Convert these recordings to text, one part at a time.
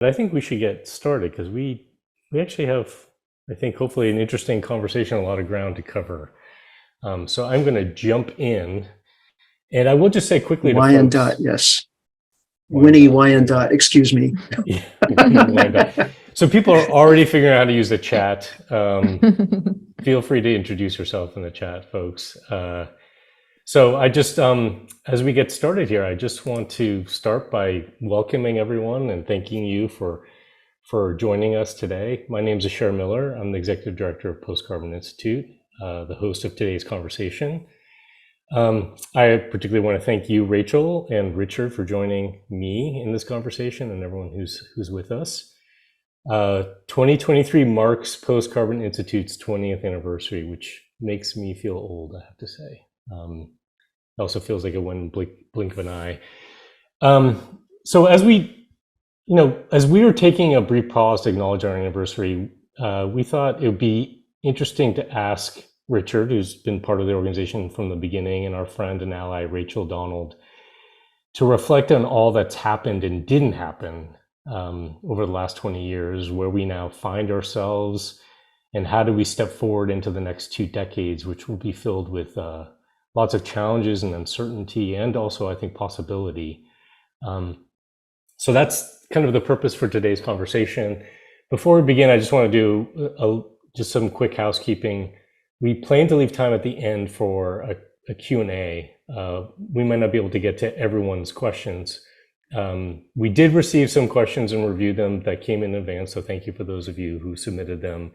But I think we should get started because we actually have, I think, hopefully an interesting conversation, a lot of ground to cover. So I'm going to jump in, and I will just say quickly to Wyandotte, folks. yes. Winnie Wyandotte, Wyandotte, excuse me. yeah, Wyandotte. So people are already figuring out how to use the chat. Feel free to introduce yourself in the chat, folks. So I just, as we get started here, I just want to start by welcoming everyone and thanking you for joining us today. My name is Asher Miller. I'm the Executive Director of Post-Carbon Institute, the host of today's conversation. I particularly want to thank you, Rachel and Richard, for joining me in this conversation and everyone who's with us. 2023 marks Post-Carbon Institute's 20th anniversary, which makes me feel old, I have to say. It also feels like a one blink of an eye. So as we were taking a brief pause to acknowledge our anniversary, we thought it would be interesting to ask Richard, who's been part of the organization from the beginning, and our friend and ally, Rachel Donald, to reflect on all that's happened and didn't happen over the last 20 years, where we now find ourselves, and how do we step forward into the next 2 decades, which will be filled with lots of challenges and uncertainty, and also, I think, possibility. So that's kind of the purpose for today's conversation. Before we begin, I just want to do just some quick housekeeping. We plan to leave time at the end for a Q&A. We might not be able to get to everyone's questions. We did receive some questions and review them that came in advance, so thank you for those of you who submitted them.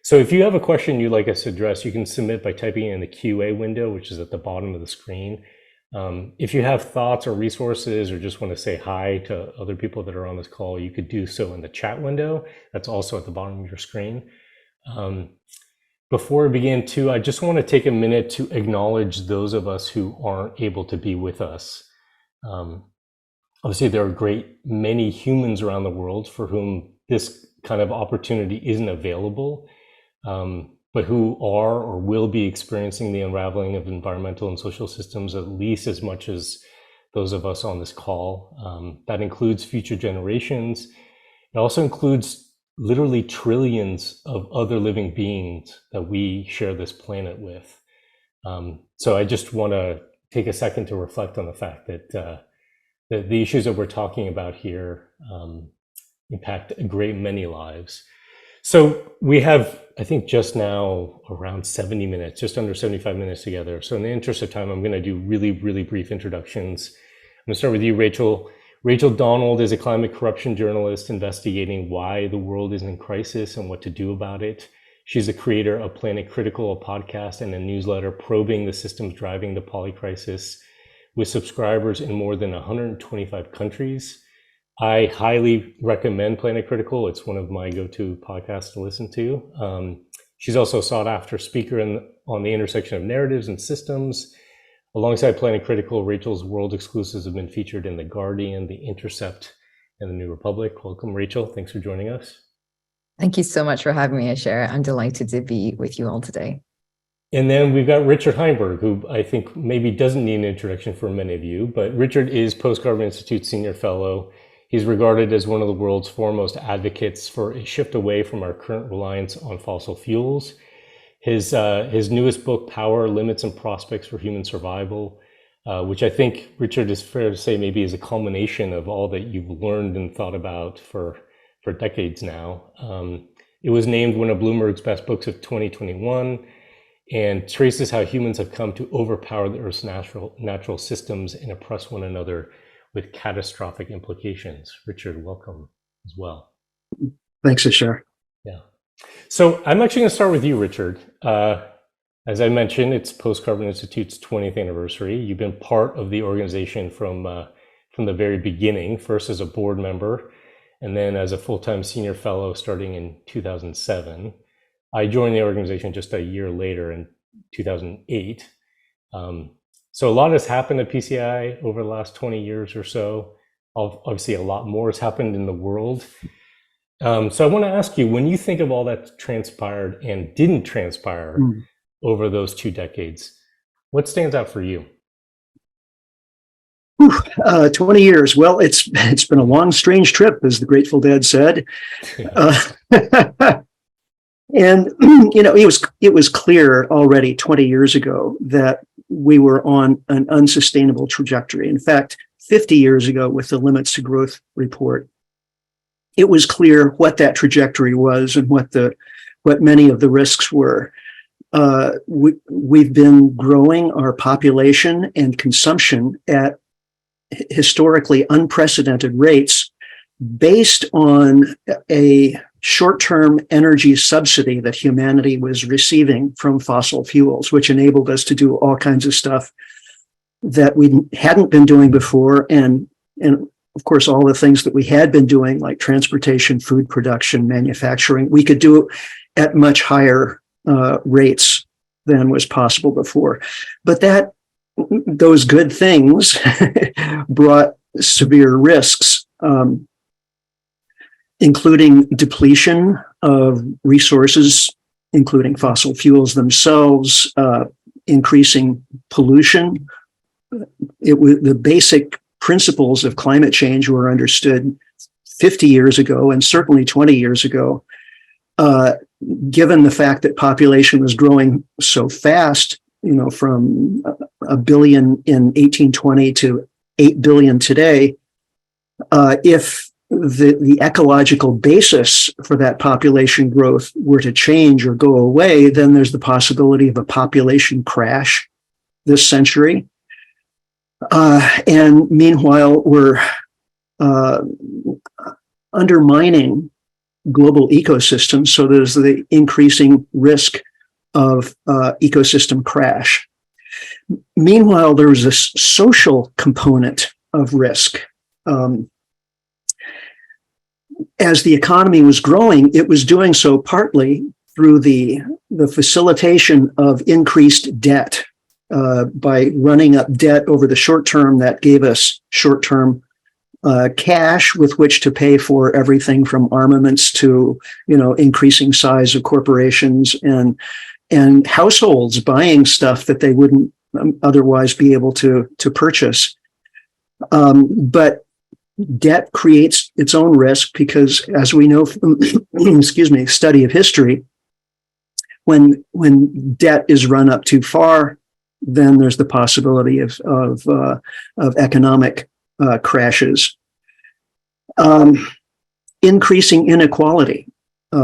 So if you have a question you'd like us to address, you can submit by typing in the QA window, which is at the bottom of the screen. If you have thoughts or resources or just want to say hi to other people that are on this call, you could do so in the chat window. That's also at the bottom of your screen. Before we begin too, I just want to take a minute to acknowledge those of us who aren't able to be with us. Obviously, there are many humans around the world for whom this kind of opportunity isn't available, but who are or will be experiencing the unraveling of environmental and social systems at least as much as those of us on this call. That includes future generations. It also includes literally trillions of other living beings that we share this planet with. So I just want to take a second to reflect on the fact that the issues that we're talking about here impact a great many lives. So we have, I think, just now around 70 minutes, just under 75 minutes together. So in the interest of time, I'm going to do really, really brief introductions. I'm going to start with you, Rachel. Rachel Donald is a climate corruption journalist investigating why the world is in crisis and what to do about it. She's the creator of Planet Critical, a podcast and a newsletter probing the systems driving the polycrisis, with subscribers in more than 125 countries. I highly recommend Planet Critical. It's one of my go-to podcasts to listen to. She's also a sought-after speaker on the intersection of narratives and systems. Alongside Planet Critical, Rachel's world exclusives have been featured in The Guardian, The Intercept, and The New Republic. Welcome, Rachel. Thanks for joining us. Thank you so much for having me, Asher. I'm delighted to be with you all today. And then we've got Richard Heinberg, who I think maybe doesn't need an introduction for many of you, but Richard is Post-Carbon Institute Senior Fellow. He's regarded as one of the world's foremost advocates for a shift away from our current reliance on fossil fuels. His newest book, Power, Limits, and Prospects for Human Survival, which I think, Richard, is fair to say maybe is a culmination of all that you've learned and thought about for decades now. It was named one of Bloomberg's best books of 2021 and traces how humans have come to overpower the Earth's natural systems and oppress one another with catastrophic implications. Richard, welcome as well. Thanks, Asher. Yeah. So I'm actually going to start with you, Richard. As I mentioned, it's Post-Carbon Institute's 20th anniversary. You've been part of the organization from the very beginning, first as a board member, and then as a full-time senior fellow starting in 2007. I joined the organization just a year later in 2008. So a lot has happened at PCI over the last 20 years or so. Obviously, a lot more has happened in the world. So I want to ask you, when you think of all that transpired and didn't transpire over those 2 decades, what stands out for you? 20 years. Well, it's been a long, strange trip, as the Grateful Dead said. And it was clear already 20 years ago that we were on an unsustainable trajectory. In fact, 50 years ago, with the Limits to Growth report, it was clear what that trajectory was and what many of the risks were. We've been growing our population and consumption at historically unprecedented rates based on a short-term energy subsidy that humanity was receiving from fossil fuels, which enabled us to do all kinds of stuff that we hadn't been doing before. And of course, all the things that we had been doing, like transportation, food production, manufacturing, we could do at much higher rates than was possible before. But those good things brought severe risks, including depletion of resources, including fossil fuels themselves, increasing pollution. The basic principles of climate change were understood 50 years ago and certainly 20 years ago. Given the fact that population was growing so fast, from 1 billion in 1820 to 8 billion today, if the ecological basis for that population growth were to change or go away, then there's the possibility of a population crash this century. And meanwhile, we're undermining global ecosystems, so there's the increasing risk of ecosystem crash. Meanwhile, there was a social component of risk. As the economy was growing, it was doing so partly through the facilitation of increased debt. By running up debt over the short term, that gave us short-term cash with which to pay for everything from armaments to, increasing size of corporations and households buying stuff that they wouldn't otherwise be able to purchase. But debt creates its own risk because, as we know from study of history, when debt is run up too far, then there's the possibility of economic crashes. Increasing inequality.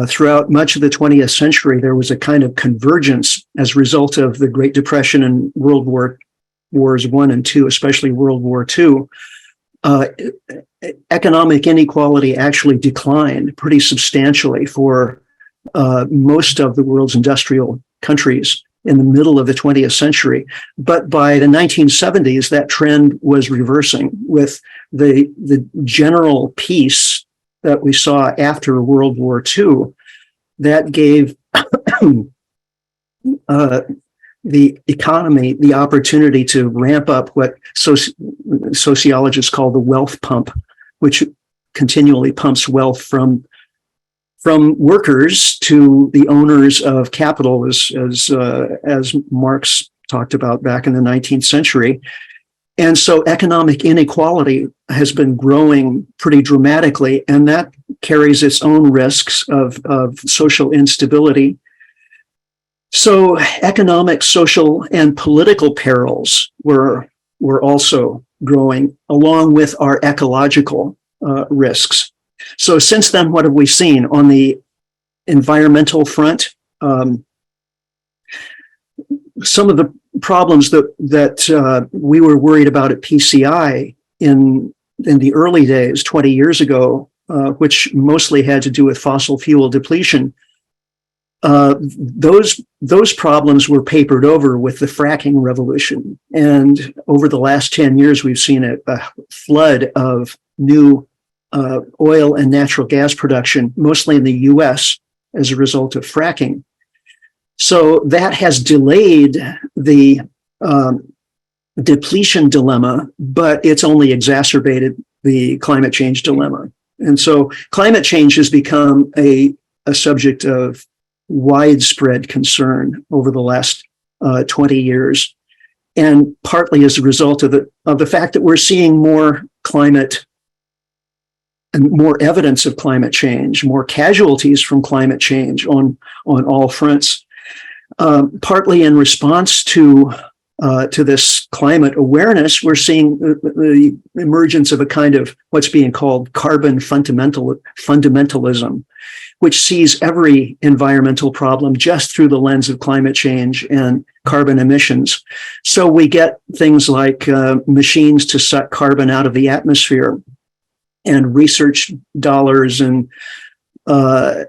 Throughout much of the 20th century, there was a kind of convergence as a result of the Great Depression and World Wars I and II, especially World War II. Economic inequality actually declined pretty substantially for most of the world's industrial countries in the middle of the 20th century. But by the 1970s, that trend was reversing with the general peace that we saw after World War II. That gave the economy the opportunity to ramp up what sociologists call the wealth pump, which continually pumps wealth from workers to the owners of capital, as Marx talked about back in the 19th century. And so economic inequality has been growing pretty dramatically, and that carries its own risks of social instability. So economic, social, and political perils were also growing, along with our ecological risks. So since then, what have we seen on the environmental front? Some of the problems that we were worried about at PCI in the early days, 20 years ago, which mostly had to do with fossil fuel depletion, those problems were papered over with the fracking revolution. And over the last 10 years, we've seen a flood of new oil and natural gas production, mostly in the US, as a result of fracking. So that has delayed the depletion dilemma, but it's only exacerbated the climate change dilemma. And so climate change has become a subject of widespread concern over the last 20 years. and partly as a result of the fact that we're seeing more climate and more evidence of climate change, more casualties from climate change on all fronts. Partly in response to this climate awareness, we're seeing the emergence of a kind of what's being called carbon fundamentalism, which sees every environmental problem just through the lens of climate change and carbon emissions. So we get things like machines to suck carbon out of the atmosphere, and research dollars and so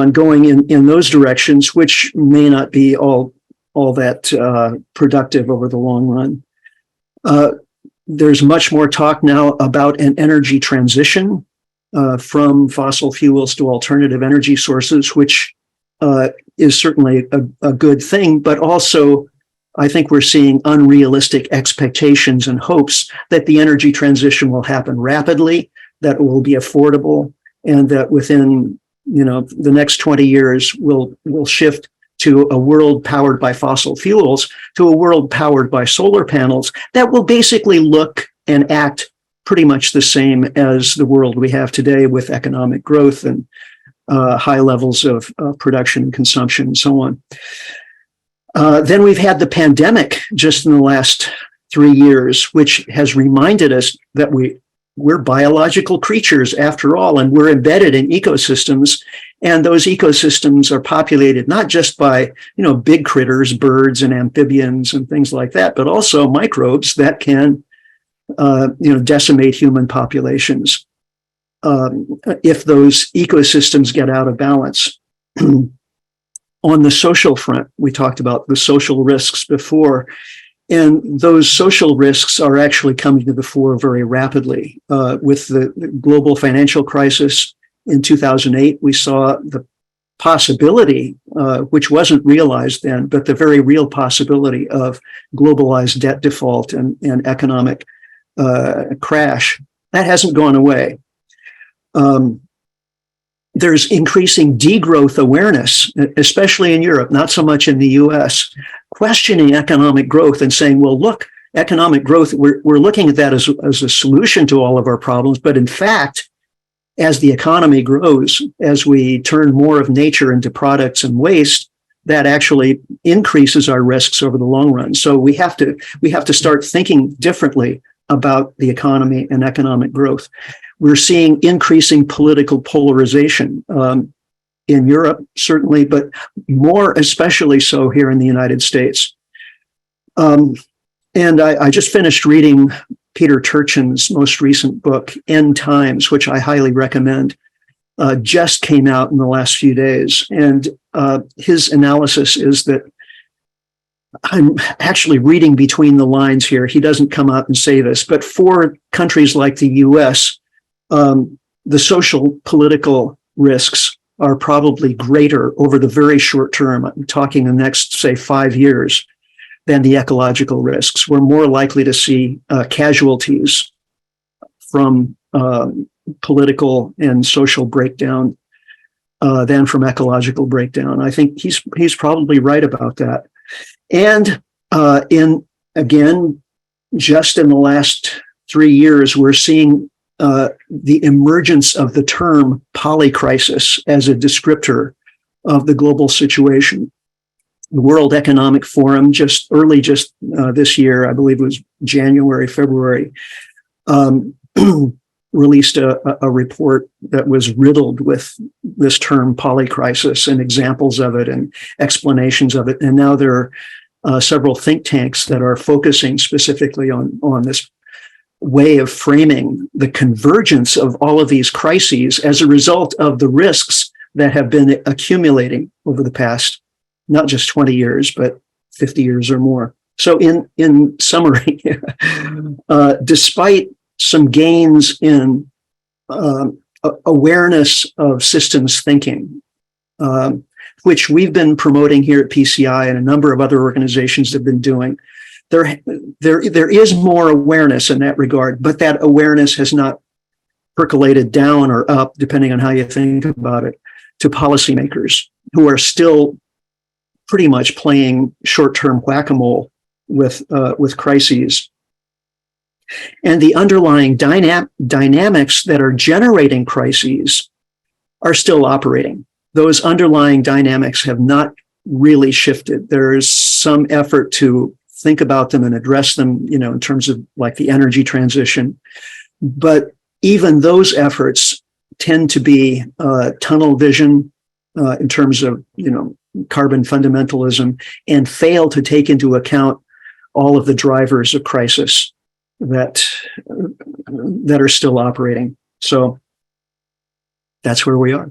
on going in those directions, which may not be all that productive over the long run. There's much more talk now about an energy transition from fossil fuels to alternative energy sources, which is certainly a good thing, but also I think we're seeing unrealistic expectations and hopes that the energy transition will happen rapidly, that it will be affordable, and that within the next 20 years we'll shift to a world powered by fossil fuels to a world powered by solar panels that will basically look and act pretty much the same as the world we have today, with economic growth and high levels of production and consumption and so on. Then we've had the pandemic just in the last 3 years, which has reminded us that we're biological creatures after all, and we're embedded in ecosystems. And those ecosystems are populated not just by, big critters, birds and amphibians and things like that, but also microbes that can, decimate human populations if those ecosystems get out of balance. On the social front, we talked about the social risks before, and those social risks are actually coming to the fore very rapidly. With the global financial crisis in 2008, we saw the possibility, which wasn't realized then, but the very real possibility of globalized debt default and economic crash. That hasn't gone away. There's increasing degrowth awareness, especially in Europe, not so much in the US, questioning economic growth and saying, well, look, economic growth, we're looking at that as a solution to all of our problems. But in fact, as the economy grows, as we turn more of nature into products and waste, that actually increases our risks over the long run. So we have to start thinking differently about the economy and economic growth. We're seeing increasing political polarization in Europe, certainly, but more especially so here in the United States. And I just finished reading Peter Turchin's most recent book, End Times, which I highly recommend. Just came out in the last few days. And his analysis is that, I'm actually reading between the lines here. He doesn't come out and say this, but for countries like the US, the social political risks are probably greater over the very short term. I'm talking the next, say, 5 years, than the ecological risks. We're more likely to see casualties from political and social breakdown than from ecological breakdown. I think he's probably right about that. And just in the last 3 years, we're seeing the emergence of the term polycrisis as a descriptor of the global situation. The World Economic Forum just this year, I believe it was January, February, released a report that was riddled with this term polycrisis and examples of it and explanations of it. And now there are several think tanks that are focusing specifically on this way of framing the convergence of all of these crises as a result of the risks that have been accumulating over the past, not just 20 years, but 50 years or more. So in summary, despite some gains in awareness of systems thinking, which we've been promoting here at PCI and a number of other organizations have been doing, there is more awareness in that regard, but that awareness has not percolated down or up, depending on how you think about it, to policymakers who are still pretty much playing short-term whack-a-mole with crises. And the underlying dynamics that are generating crises are still operating. Those underlying dynamics have not really shifted. There is some effort to think about them and address them, in terms of like the energy transition. But even those efforts tend to be tunnel vision in terms of, carbon fundamentalism, and fail to take into account all of the drivers of crisis that are still operating. So that's where we are.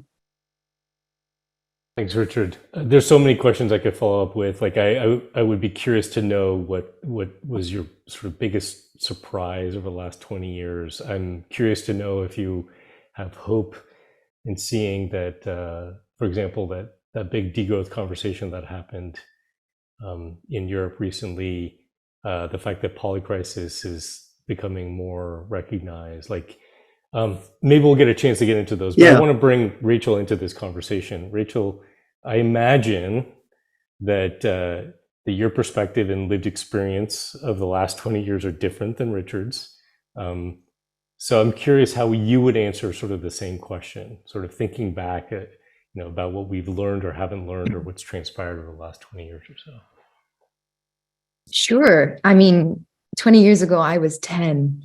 Thanks, Richard. There's so many questions I could follow up with. Like, I would be curious to know what was your sort of biggest surprise over the last 20 years. I'm curious to know if you have hope in seeing that, for example, that big degrowth conversation that happened in Europe recently, the fact that polycrisis is becoming more recognized. Like, maybe we'll get a chance to get into those, but I want to bring Rachel into this conversation. Rachel, I imagine that your perspective and lived experience of the last 20 years are different than Richard's. So I'm curious how you would answer sort of the same question, sort of thinking back at, about what we've learned or haven't learned, or what's transpired over the last 20 years or so. Sure. I mean, 20 years ago, I was 10.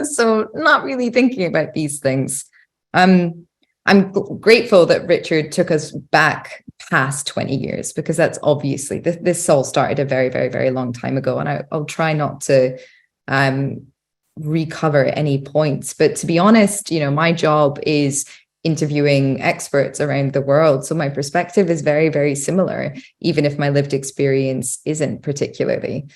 So not really thinking about these things. I'm grateful that Richard took us back past 20 years, because that's obviously, this all started a very, very, very long time ago. And I'll try not to recover any points. But to be honest, my job is interviewing experts around the world. So my perspective is very, very similar, even if my lived experience isn't particularly.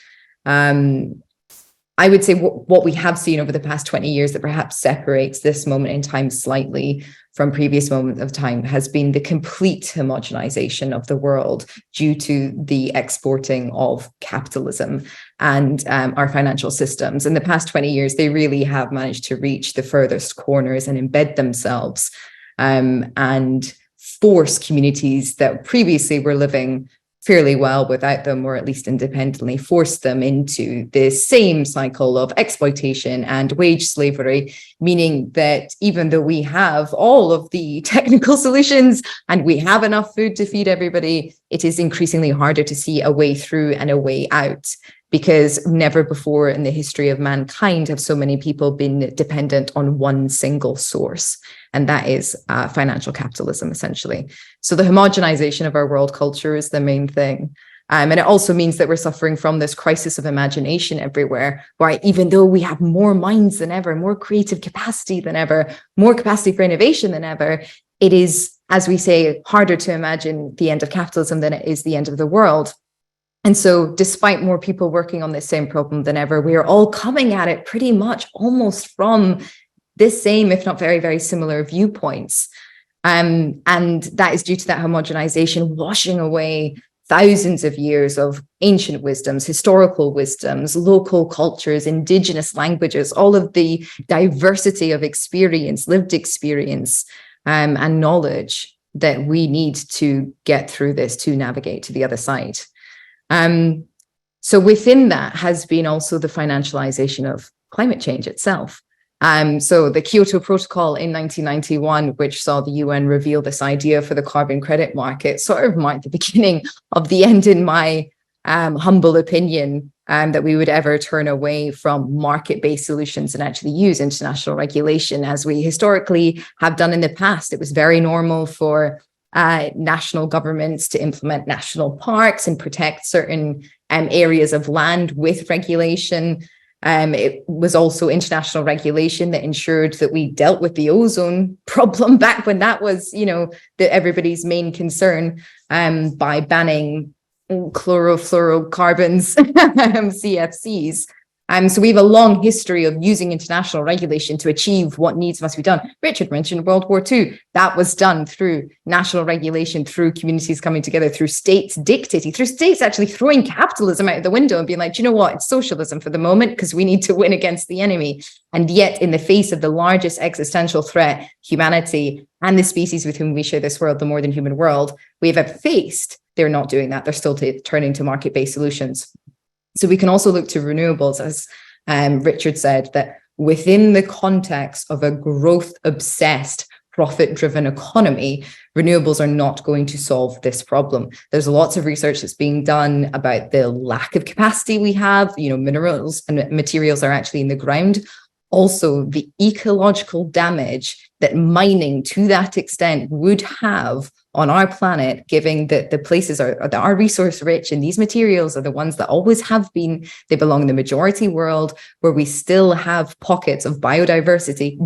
I would say what we have seen over the past 20 years that perhaps separates this moment in time slightly from previous moments of time has been the complete homogenization of the world due to the exporting of capitalism and our financial systems. In the past 20 years, they really have managed to reach the furthest corners and embed themselves and force communities that previously were living fairly well without them, or at least independently, force them into the same cycle of exploitation and wage slavery, meaning that even though we have all of the technical solutions and we have enough food to feed everybody, it is increasingly harder to see a way through and a way out, because never before in the history of mankind have so many people been dependent on one single source, and that is financial capitalism, essentially. So the homogenization of our world culture is the main thing. And it also means that we're suffering from this crisis of imagination everywhere, where even though we have more minds than ever, more creative capacity than ever, more capacity for innovation than ever, it is, as we say, harder to imagine the end of capitalism than it is the end of the world. And so despite more people working on this same problem than ever, we are all coming at it pretty much almost from this same, if not very, very similar viewpoints. And that is due to that homogenization washing away thousands of years of ancient wisdoms, historical wisdoms, local cultures, indigenous languages, all of the diversity of experience, lived experience, and knowledge that we need to get through this, to navigate to the other side. So within that has been also the financialization of climate change itself. So the Kyoto Protocol in 1991, which saw the UN reveal this idea for the carbon credit market, sort of marked the beginning of the end, in my humble opinion, that we would ever turn away from market-based solutions and actually use international regulation, as we historically have done in the past. It was very normal for national governments to implement national parks and protect certain areas of land with regulation. It was also international regulation that ensured that we dealt with the ozone problem back when that was, everybody's main concern, by banning chlorofluorocarbons, CFCs. So we have a long history of using international regulation to achieve what needs must be done. Richard mentioned World War II. That was done through national regulation, through communities coming together, through states dictating, through states actually throwing capitalism out of the window and being like, do you know what? It's socialism for the moment because we need to win against the enemy. And yet, in the face of the largest existential threat, humanity and the species with whom we share this world, the more than human world, we have faced, they're not doing that. They're still turning to market-based solutions. So we can also look to renewables, as Richard said, that within the context of a growth-obsessed, profit-driven economy, renewables are not going to solve this problem. There's lots of research that's being done about the lack of capacity we have. Minerals and materials are actually in the ground. Also, the ecological damage that mining to that extent would have on our planet, given that the places that are resource rich and these materials are the ones that always have been, they belong in the majority world, where we still have pockets of biodiversity,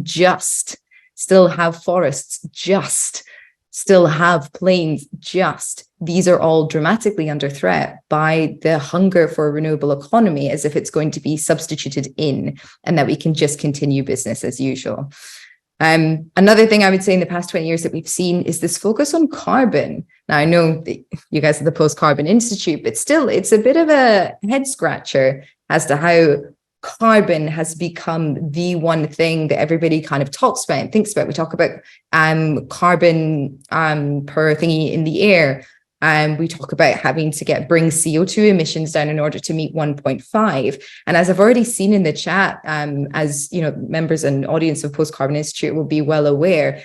still have forests, still have plains, these are all dramatically under threat by the hunger for a renewable economy, as if it's going to be substituted in, and that we can just continue business as usual. Another thing I would say in the past 20 years that we've seen is this focus on carbon. Now, I know that you guys are the Post-Carbon Institute, but still, it's a bit of a head scratcher as to how carbon has become the one thing that everybody kind of talks about and thinks about. We talk about carbon per thingy in the air. We talk about having to bring CO2 emissions down in order to meet 1.5. And as I've already seen in the chat, as members and audience of Post-Carbon Institute will be well aware,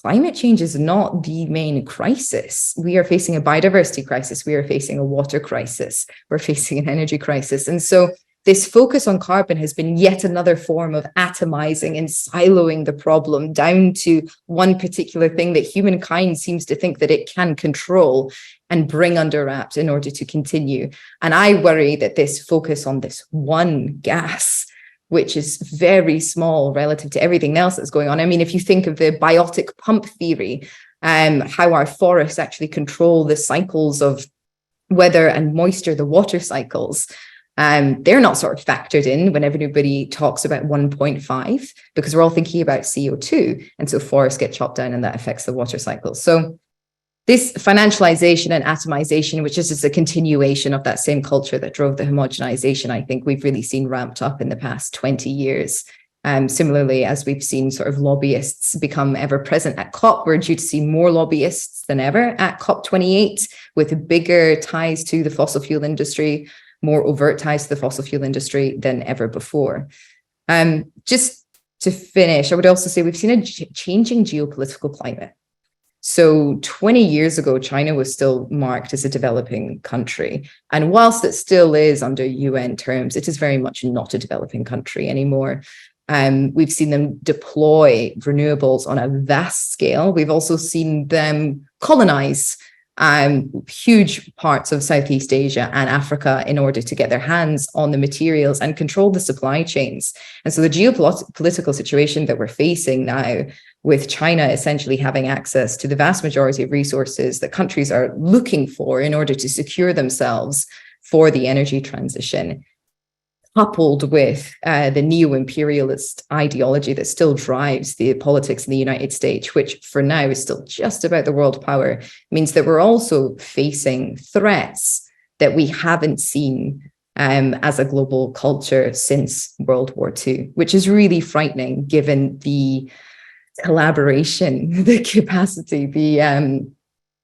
climate change is not the main crisis. We are facing a biodiversity crisis. We are facing a water crisis. We're facing an energy crisis. And so this focus on carbon has been yet another form of atomizing and siloing the problem down to one particular thing that humankind seems to think that it can control and bring under wraps in order to continue. And I worry that this focus on this one gas, which is very small relative to everything else that's going on. I mean, if you think of the biotic pump theory, how our forests actually control the cycles of weather and moisture, the water cycles, they're not sort of factored in when everybody talks about 1.5, because we're all thinking about CO2. And so forests get chopped down and that affects the water cycle. So this financialization and atomization, which is just a continuation of that same culture that drove the homogenization, I think we've really seen ramped up in the past 20 years. Similarly, as we've seen sort of lobbyists become ever present at COP, we're due to see more lobbyists than ever at COP28 with bigger ties to the fossil fuel industry, more overt ties to the fossil fuel industry than ever before. Just to finish, I would also say we've seen a changing geopolitical climate. So 20 years ago, China was still marked as a developing country. And whilst it still is under UN terms, it is very much not a developing country anymore. We've seen them deploy renewables on a vast scale. We've also seen them colonize huge parts of Southeast Asia and Africa in order to get their hands on the materials and control the supply chains. And so the geopolitical situation that we're facing now, with China essentially having access to the vast majority of resources that countries are looking for in order to secure themselves for the energy transition, coupled with the neo-imperialist ideology that still drives the politics in the United States, which for now is still just about the world power, means that we're also facing threats that we haven't seen as a global culture since World War II, which is really frightening given the collaboration, the capacity,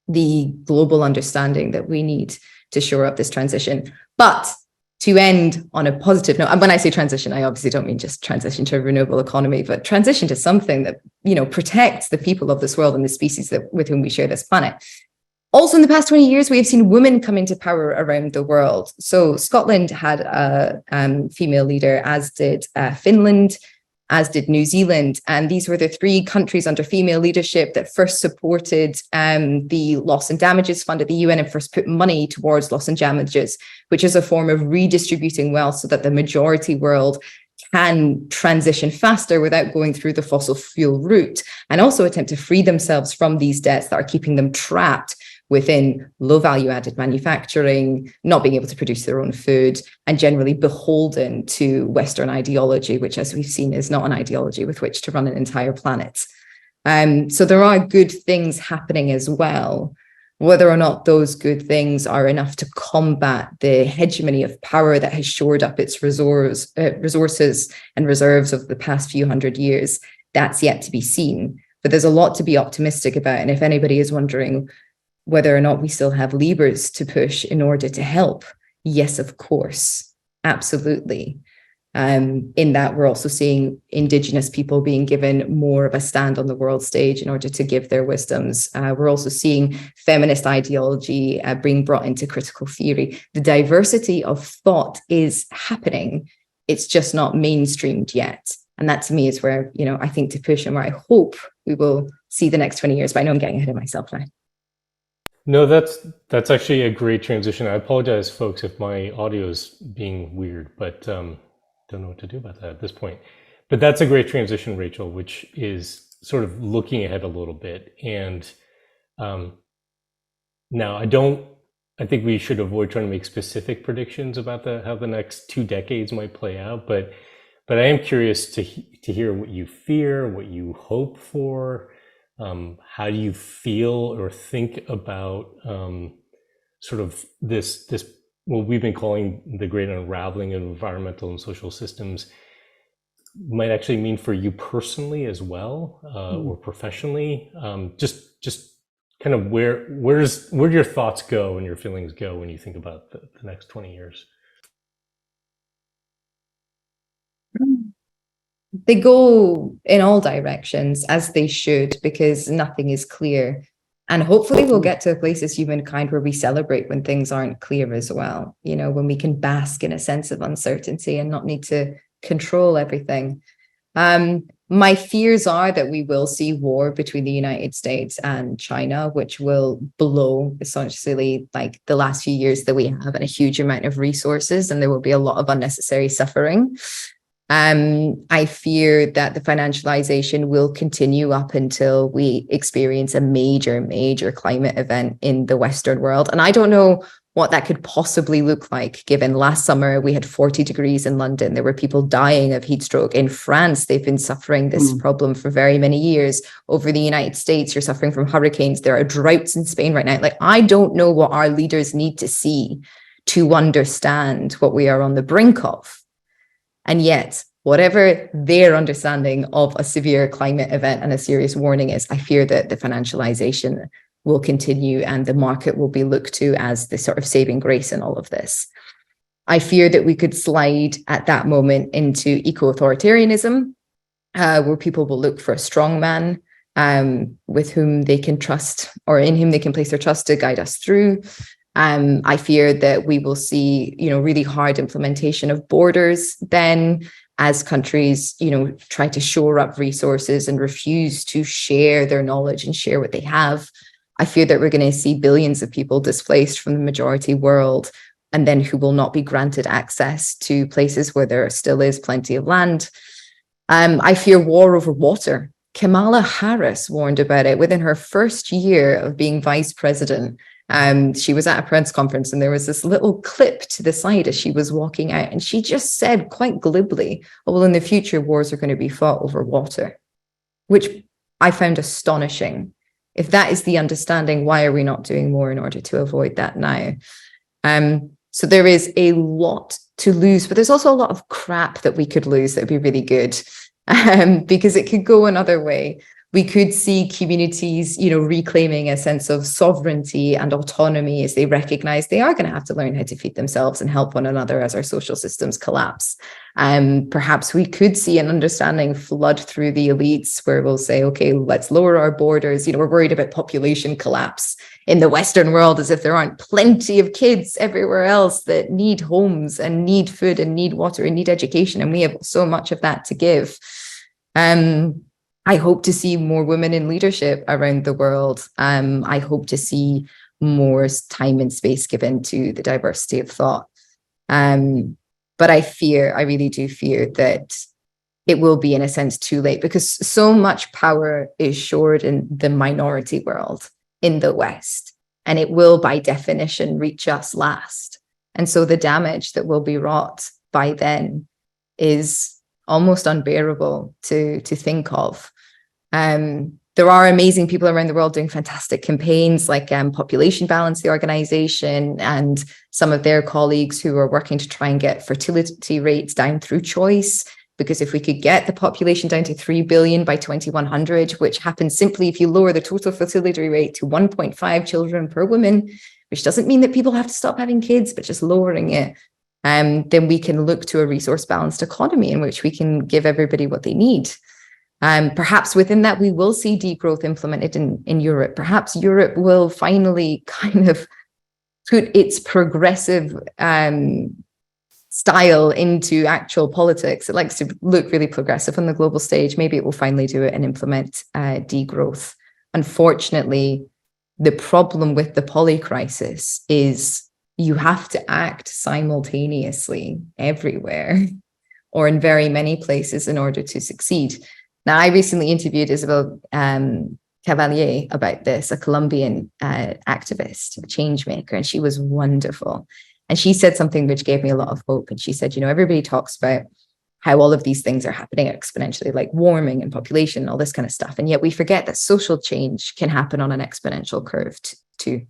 the global understanding that we need to shore up this transition. But to end on a positive note, and when I say transition, I obviously don't mean just transition to a renewable economy, but transition to something that, protects the people of this world and the species with whom we share this planet. Also, in the past 20 years, we have seen women come into power around the world. So Scotland had a female leader, as did Finland, as did New Zealand. And these were the three countries under female leadership that first supported the Loss and Damages Fund at the UN and first put money towards loss and damages, which is a form of redistributing wealth so that the majority world can transition faster without going through the fossil fuel route, and also attempt to free themselves from these debts that are keeping them trapped within low value added manufacturing, not being able to produce their own food, and generally beholden to Western ideology, which, as we've seen, is not an ideology with which to run an entire planet. So there are good things happening as well. Whether or not those good things are enough to combat the hegemony of power that has shored up its resources and reserves of the past few hundred years, that's yet to be seen. But there's a lot to be optimistic about. And if anybody is wondering whether or not we still have levers to push in order to help, yes, of course, absolutely. In that, we're also seeing Indigenous people being given more of a stand on the world stage in order to give their wisdoms. We're also seeing feminist ideology being brought into critical theory. The diversity of thought is happening. It's just not mainstreamed yet. And that, to me, is where, I think to push and where I hope we will see the next 20 years. But I know I'm getting ahead of myself now. No, that's actually a great transition. I apologize, folks, if my audio is being weird, but don't know what to do about that at this point. But that's a great transition, Rachel, which is sort of looking ahead a little bit. And now I think we should avoid trying to make specific predictions about how the next 2 decades might play out. But I am curious to hear what you fear, what you hope for. How do you feel or think about sort of this what we've been calling the great unraveling of environmental and social systems might actually mean for you personally as well, or professionally? Just kind of where do your thoughts go and your feelings go when you think about the next 20 years? They go in all directions, as they should, because nothing is clear. And hopefully we'll get to a place as humankind where we celebrate when things aren't clear as well, when we can bask in a sense of uncertainty and not need to control everything. My fears are that we will see war between the United States and China, which will blow essentially like the last few years that we have and a huge amount of resources, and there will be a lot of unnecessary suffering. I fear that the financialization will continue up until we experience a major climate event in the Western world. And I don't know what that could possibly look like, given last summer we had 40 degrees in London. There were people dying of heat stroke. In France, they've been suffering this problem for very many years. Over the United States, you're suffering from hurricanes. There are droughts in Spain right now. Like, I don't know what our leaders need to see to understand what we are on the brink of. And yet, whatever their understanding of a severe climate event and a serious warning is, I fear that the financialization will continue and the market will be looked to as the sort of saving grace in all of this. I fear that we could slide at that moment into eco-authoritarianism, where people will look for a strong man with whom they can trust, or in whom they can place their trust to guide us through. I fear that we will see, really hard implementation of borders then, as countries, try to shore up resources and refuse to share their knowledge and share what they have. I fear that we're going to see billions of people displaced from the majority world, and then who will not be granted access to places where there still is plenty of land. I fear war over water. Kamala Harris warned about it within her first year of being vice president. She was at a press conference and there was this little clip to the side as she was walking out, and she just said quite glibly, oh, well, in the future, wars are going to be fought over water, which I found astonishing. If that is the understanding, why are we not doing more in order to avoid that now? So there is a lot to lose, but there's also a lot of crap that we could lose that would be really good, because it could go another way. We could see communities, reclaiming a sense of sovereignty and autonomy as they recognize they are going to have to learn how to feed themselves and help one another as our social systems collapse. Perhaps we could see an understanding flood through the elites where we'll say, okay, let's lower our borders. We're worried about population collapse in the Western world, as if there aren't plenty of kids everywhere else that need homes and need food and need water and need education. And we have so much of that to give. I hope to see more women in leadership around the world. I hope to see more time and space given to the diversity of thought. But I really do fear that it will be, in a sense, too late, because so much power is shored in the minority world in the West. and it will by definition reach us last. And so the damage that will be wrought by then is almost unbearable to think of. There are amazing people around the world doing fantastic campaigns like Population Balance, the organization, and some of their colleagues who are working to try and get fertility rates down through choice. Because if we could get the population down to 3 billion by 2100, which happens simply if you lower the total fertility rate to 1.5 children per woman, which doesn't mean that people have to stop having kids, but just lowering it, then we can look to a resource balanced economy in which we can give everybody what they need. Perhaps within that, we will see degrowth implemented in Europe. Perhaps Europe will finally kind of put its progressive style into actual politics. It likes to look really progressive on the global stage. Maybe it will finally do it and implement degrowth. Unfortunately, the problem with the poly crisis is you have to act simultaneously everywhere or in very many places in order to succeed. Now, I recently interviewed Isabel Cavalier about this, a Colombian activist, a change maker, and she was wonderful. And she said something which gave me a lot of hope. And she said, you know, everybody talks about how all of these things are happening exponentially, like warming and population and all this kind of stuff. And yet we forget that social change can happen on an exponential curve too.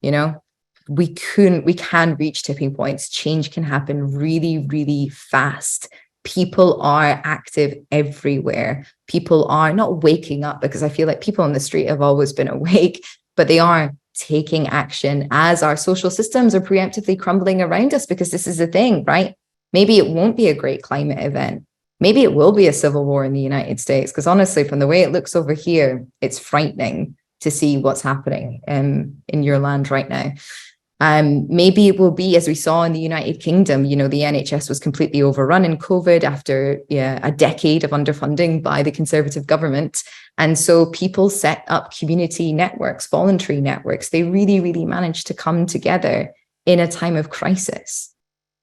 You know, we can reach tipping points. Change can happen really, really fast. People are active everywhere. People are not waking up, because I feel like people on the street have always been awake, but they are taking action as our social systems are preemptively crumbling around us, because this is the thing, right? Maybe it won't be a great climate event. Maybe it will be a civil war in the United States, because honestly, from the way it looks over here, it's frightening to see what's happening in your land right now. Maybe it will be, as we saw in the United Kingdom, you know, the NHS was completely overrun in COVID after a decade of underfunding by the Conservative government. And so people set up community networks, voluntary networks. They really, really managed to come together in a time of crisis.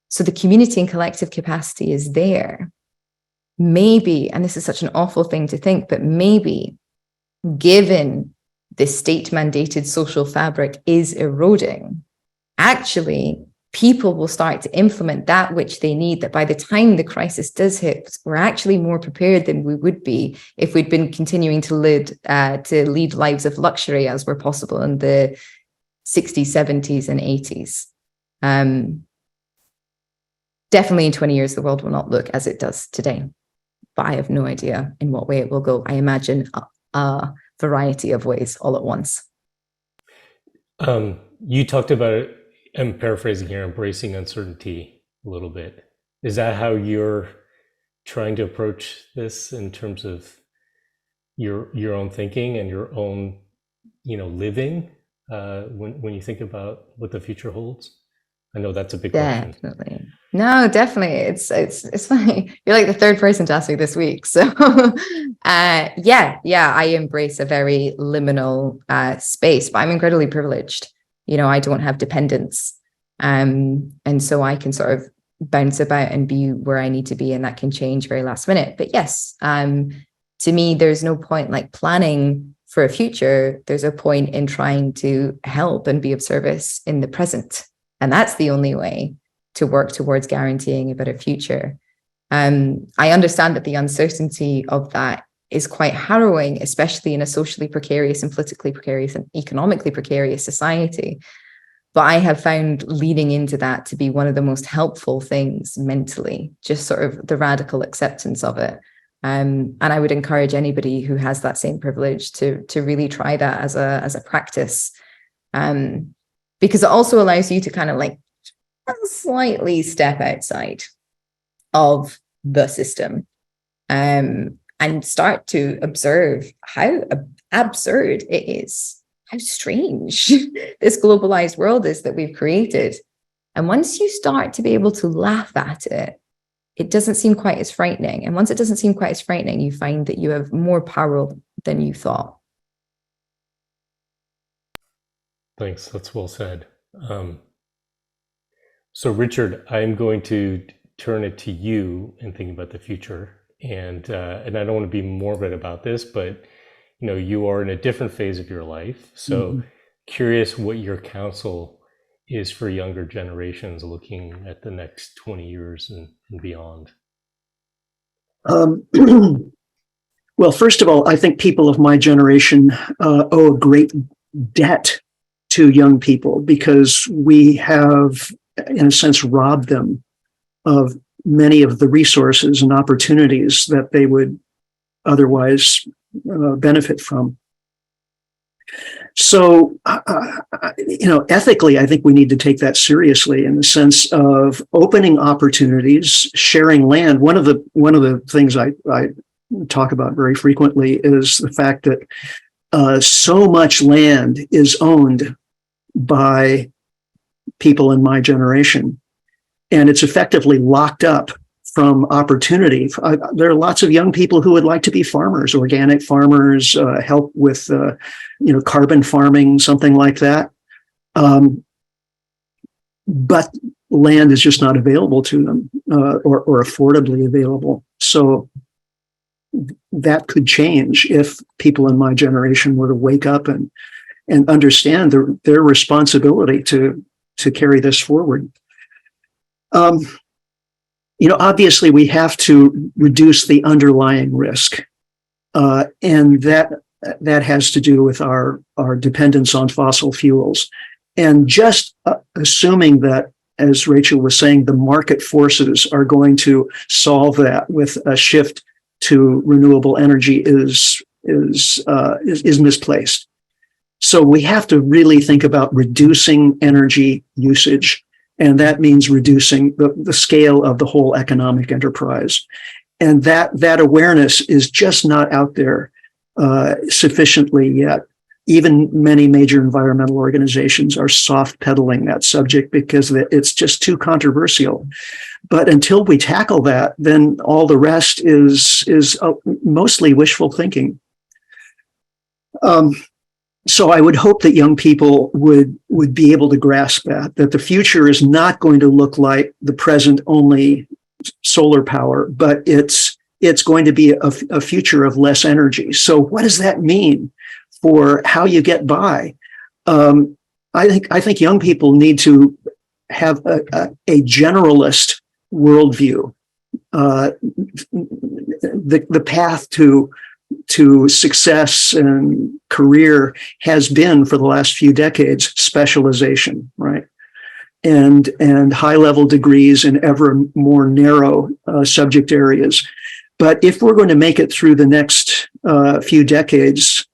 So the community and collective capacity is there. Maybe, and this is such an awful thing to think, but maybe given the state-mandated social fabric is eroding, actually, people will start to implement that which they need, that by the time the crisis does hit, we're actually more prepared than we would be if we'd been continuing to lead lives of luxury as were possible in the 60s, 70s, and 80s. Definitely in 20 years, the world will not look as it does today. But I have no idea in what way it will go. I imagine a variety of ways all at once. You talked about, I'm paraphrasing here, embracing uncertainty a little bit. Is that how you're trying to approach this in terms of your own thinking and your own, living when you think about what the future holds? I know that's a big question. Definitely. No, definitely. It's funny. You're like the third person to ask me this week. So I embrace a very liminal space, but I'm incredibly privileged. I don't have dependents. And so I can sort of bounce about and be where I need to be, and that can change very last minute. But yes, to me, there's no point like planning for a future. There's a point in trying to help and be of service in the present. And that's the only way to work towards guaranteeing a better future. I understand that the uncertainty of that is quite harrowing, especially in a socially precarious and politically precarious and economically precarious society. But I have found leading into that to be one of the most helpful things mentally, just sort of the radical acceptance of it. And I would encourage anybody who has that same privilege to really try that as a practice. Because it also allows you to kind of like slightly step outside of the system and start to observe how absurd it is, how strange this globalized world is that we've created. And once you start to be able to laugh at it, it doesn't seem quite as frightening. And once it doesn't seem quite as frightening, you find that you have more power than you thought. Thanks. That's well said. So Richard, I'm going to turn it to you in thinking about the future. And I don't want to be morbid about this, but you are in a different phase of your life. So curious what your counsel is for younger generations looking at the next 20 years and beyond. Um, well, first of all, I think people of my generation owe a great debt to young people because we have, in a sense, robbed them of many of the resources and opportunities that they would otherwise benefit from. So, ethically, I think we need to take that seriously in the sense of opening opportunities, sharing land. One of the things I talk about very frequently is the fact that so much land is owned by people in my generation, and it's effectively locked up from opportunity. There are lots of young people who would like to be farmers, organic farmers, help with, carbon farming, something like that. But land is just not available to them or affordably available. So that could change if people in my generation were to wake up and understand their responsibility to carry this forward. Obviously, we have to reduce the underlying risk, and that has to do with our dependence on fossil fuels. And just assuming that, as Rachel was saying, the market forces are going to solve that with a shift to renewable energy is misplaced. So we have to really think about reducing energy usage. And that means reducing the scale of the whole economic enterprise. And that awareness is just not out there sufficiently yet. Even many major environmental organizations are soft pedaling that subject because it's just too controversial. But until we tackle that, then all the rest is mostly wishful thinking. So I would hope that young people would be able to grasp that the future is not going to look like the present only solar power, but it's going to be a future of less energy. So what does that mean for how you get by? I think young people need to have a generalist worldview. The path to success and career has been, for the last few decades, specialization, right? And high level degrees in ever more narrow subject areas. But if we're going to make it through the next few decades,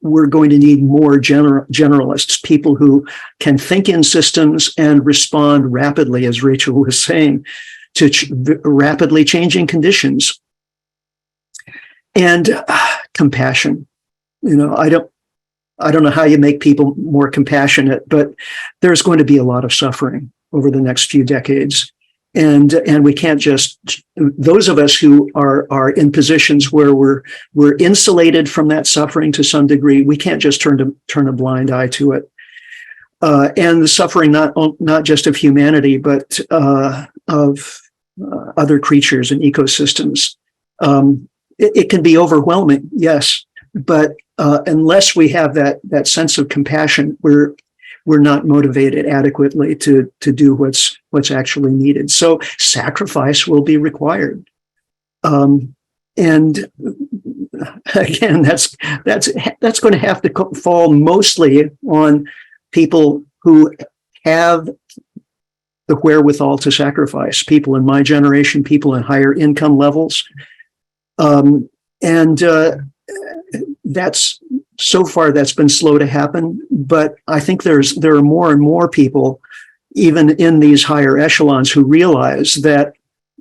we're going to need more generalists, people who can think in systems and respond rapidly, as Rachel was saying, to rapidly changing conditions. And compassion. I don't know how you make people more compassionate, but there's going to be a lot of suffering over the next few decades. And we can't just, those of us who are in positions where we're insulated from that suffering to some degree, we can't just turn a blind eye to it. And the suffering not just of humanity, but of other creatures and ecosystems. It can be overwhelming, yes, but unless we have that sense of compassion, we're not motivated adequately to do what's actually needed. So sacrifice will be required, and again, that's going to have to fall mostly on people who have the wherewithal to sacrifice. People in my generation, people in higher income levels. That's so far that's been slow to happen, but I think there are more and more people, even in these higher echelons, who realize that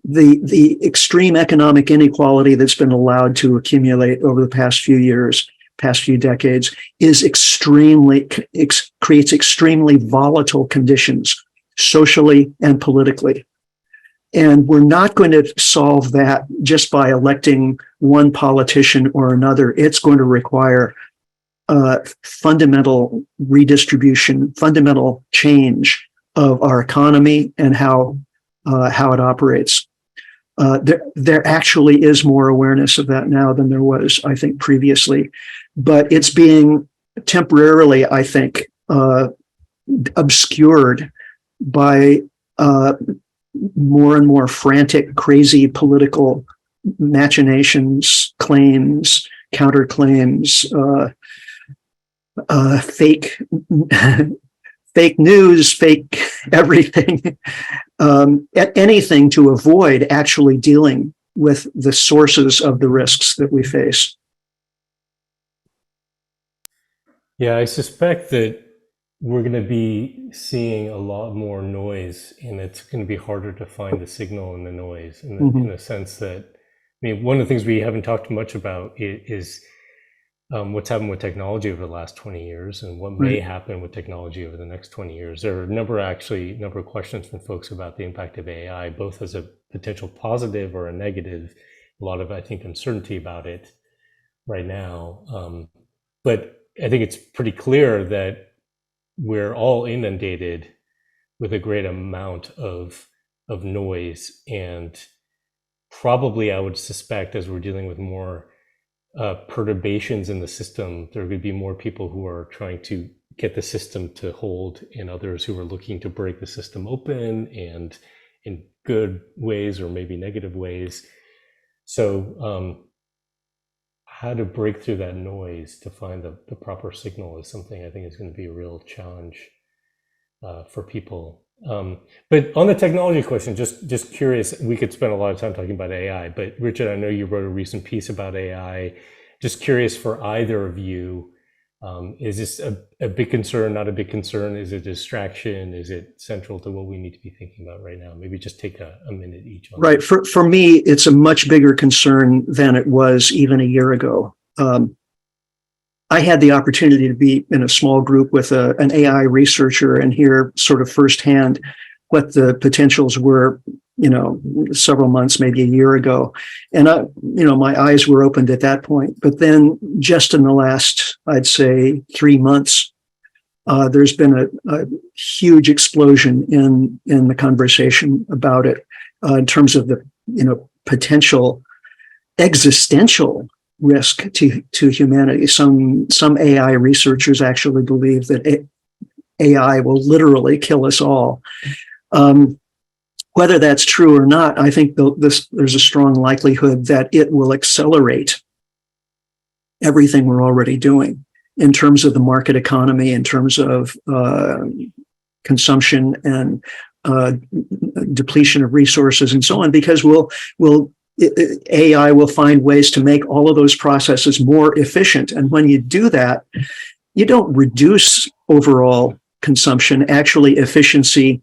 the extreme economic inequality that's been allowed to accumulate over the past few years, past few decades, is creates extremely volatile conditions, socially and politically. And we're not going to solve that just by electing one politician or another. It's going to require fundamental redistribution, fundamental change of our economy and how it operates. There actually is more awareness of that now than there was, I think, previously, but it's being temporarily, I think, obscured by more and more frantic, crazy political machinations, claims, counterclaims, fake fake news, fake everything, anything to avoid actually dealing with the sources of the risks that we face. Yeah, I suspect that we're going to be seeing a lot more noise, and it's going to be harder to find the signal in the noise, in the sense that, I mean, one of the things we haven't talked much about is what's happened with technology over the last 20 years and what may happen with technology over the next 20 years. There are a number of questions from folks about the impact of AI, both as a potential positive or a negative. A lot of, I think, uncertainty about it right now. But I think it's pretty clear that we're all inundated with a great amount of noise, and probably I would suspect, as we're dealing with more perturbations in the system, there could be more people who are trying to get the system to hold, and others who are looking to break the system open, and in good ways or maybe negative ways. So how to break through that noise to find the proper signal is something I think is going to be a real challenge for people. But on the technology question, just curious, we could spend a lot of time talking about AI, but Richard, I know you wrote a recent piece about AI. Just curious for either of you, is this a big concern, not a big concern? Is it a distraction? Is it central to what we need to be thinking about right now? Maybe just take a minute each on Right. that. For me, it's a much bigger concern than it was even a year ago. I had the opportunity to be in a small group with an AI researcher and hear sort of firsthand what the potentials were, several months, maybe a year ago. And my eyes were opened at that point. But then just in the last, I'd say 3 months, there's been a huge explosion in the conversation about it, in terms of the, potential existential risk to humanity. Some AI researchers actually believe that AI will literally kill us all. Whether that's true or not, I think there's a strong likelihood that it will accelerate everything we're already doing in terms of the market economy, in terms of consumption and depletion of resources and so on, because AI will find ways to make all of those processes more efficient. And when you do that, you don't reduce overall consumption. Actually, efficiency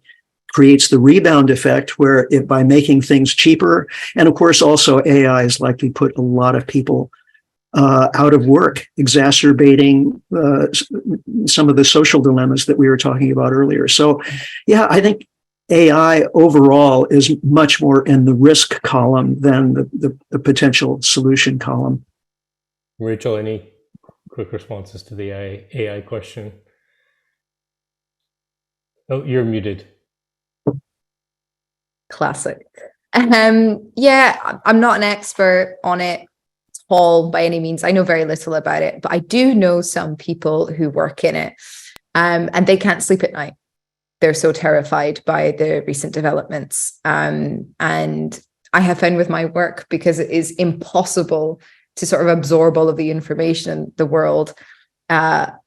creates the rebound effect where by making things cheaper, and of course also AI is likely to put a lot of people out of work, exacerbating some of the social dilemmas that we were talking about earlier. So yeah, I think AI overall is much more in the risk column than the potential solution column. Rachel, any quick responses to the AI question? Oh, you're muted. Classic. Yeah, I'm not an expert on it at all by any means. I know very little about it, but I do know some people who work in it, and they can't sleep at night. They're so terrified by the recent developments. And I have found with my work, because it is impossible to sort of absorb all of the information in the world,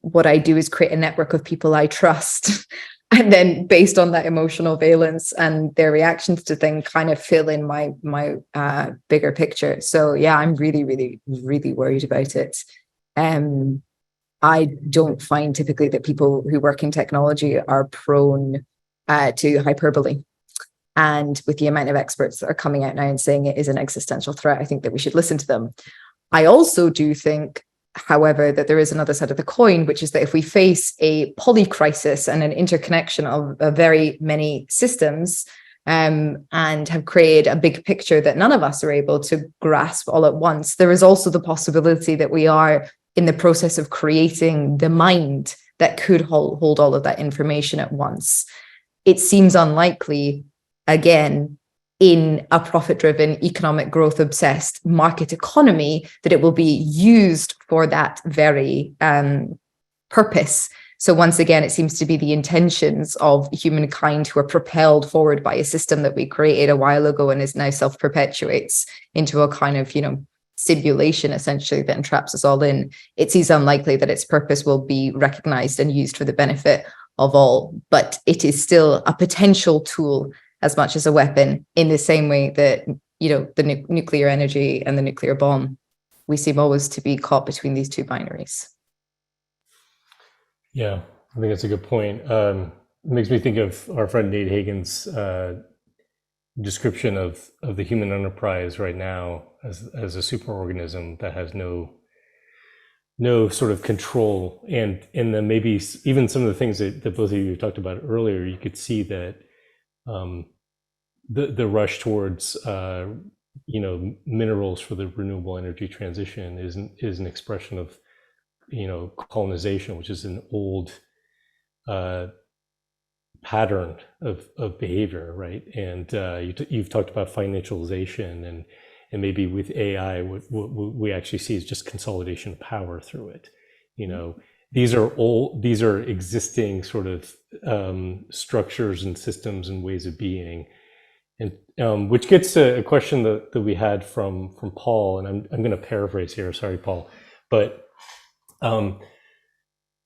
what I do is create a network of people I trust. And then based on that emotional valence and their reactions to things, kind of fill in my bigger picture. So yeah, I'm really, really, really worried about it. I don't find typically that people who work in technology are prone to hyperbole. And with the amount of experts that are coming out now and saying it is an existential threat, I think that we should listen to them. I also do think, however, that there is another side of the coin, which is that if we face a polycrisis and an interconnection of very many systems, and have created a big picture that none of us are able to grasp all at once, there is also the possibility that we are in the process of creating the mind that could hold all of that information at once. It seems unlikely, again, in a profit-driven, economic growth-obsessed market economy, that it will be used for that very purpose. So once again, it seems to be the intentions of humankind who are propelled forward by a system that we created a while ago and is now self-perpetuates into a kind of, simulation essentially that entraps us all in. It seems unlikely that its purpose will be recognized and used for the benefit of all, but it is still a potential tool as much as a weapon, in the same way that, the nuclear energy and the nuclear bomb, we seem always to be caught between these two binaries. Yeah, I think that's a good point. It makes me think of our friend Nate Hagen's description of the human enterprise right now as a superorganism that has no sort of control, and then maybe even some of the things that both of you talked about earlier, you could see that the rush towards minerals for the renewable energy transition is an expression of colonization, which is an old pattern of behavior, right? And you've talked about financialization, and maybe with AI, what we actually see is just consolidation of power through it. These are existing sort of structures and systems and ways of being, and which gets to a question that we had from Paul, and I'm going to paraphrase here. Sorry, Paul, but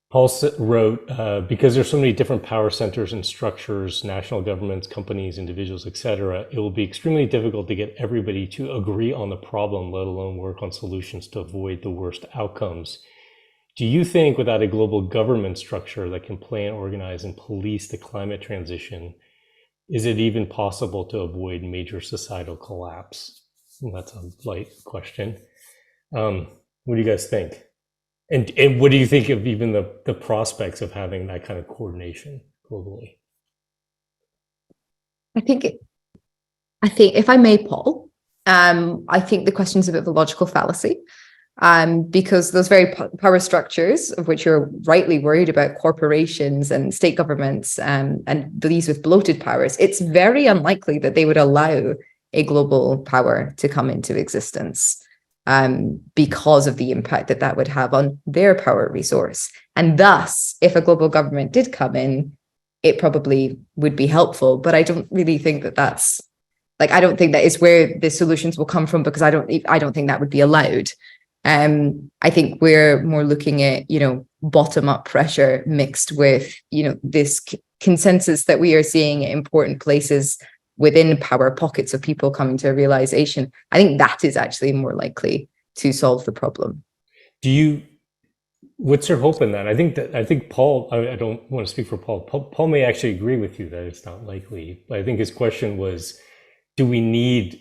Paul wrote, because there's so many different power centers and structures, national governments, companies, individuals, etc., it will be extremely difficult to get everybody to agree on the problem, let alone work on solutions to avoid the worst outcomes. Do you think without a global government structure that can plan, organize, and police the climate transition, is it even possible to avoid major societal collapse? Well, that's a light question. What do you guys think? And what do you think of even the prospects of having that kind of coordination globally? I think if I may, Paul, I think the question's a bit of a logical fallacy, because those very power structures, of which you're rightly worried about, corporations and state governments, and these with bloated powers, it's very unlikely that they would allow a global power to come into existence, because of the impact that would have on their power resource. And thus, if a global government did come in, it probably would be helpful. But I don't really think that's I don't think that is where the solutions will come from, because I don't think that would be allowed. I think we're more looking at, bottom up pressure mixed with, this consensus that we are seeing in important places within power, pockets of people coming to a realization. I think that is actually more likely to solve the problem. What's your hope in that? I think Paul, I don't want to speak for Paul. Paul may actually agree with you that it's not likely, but I think his question was, do we need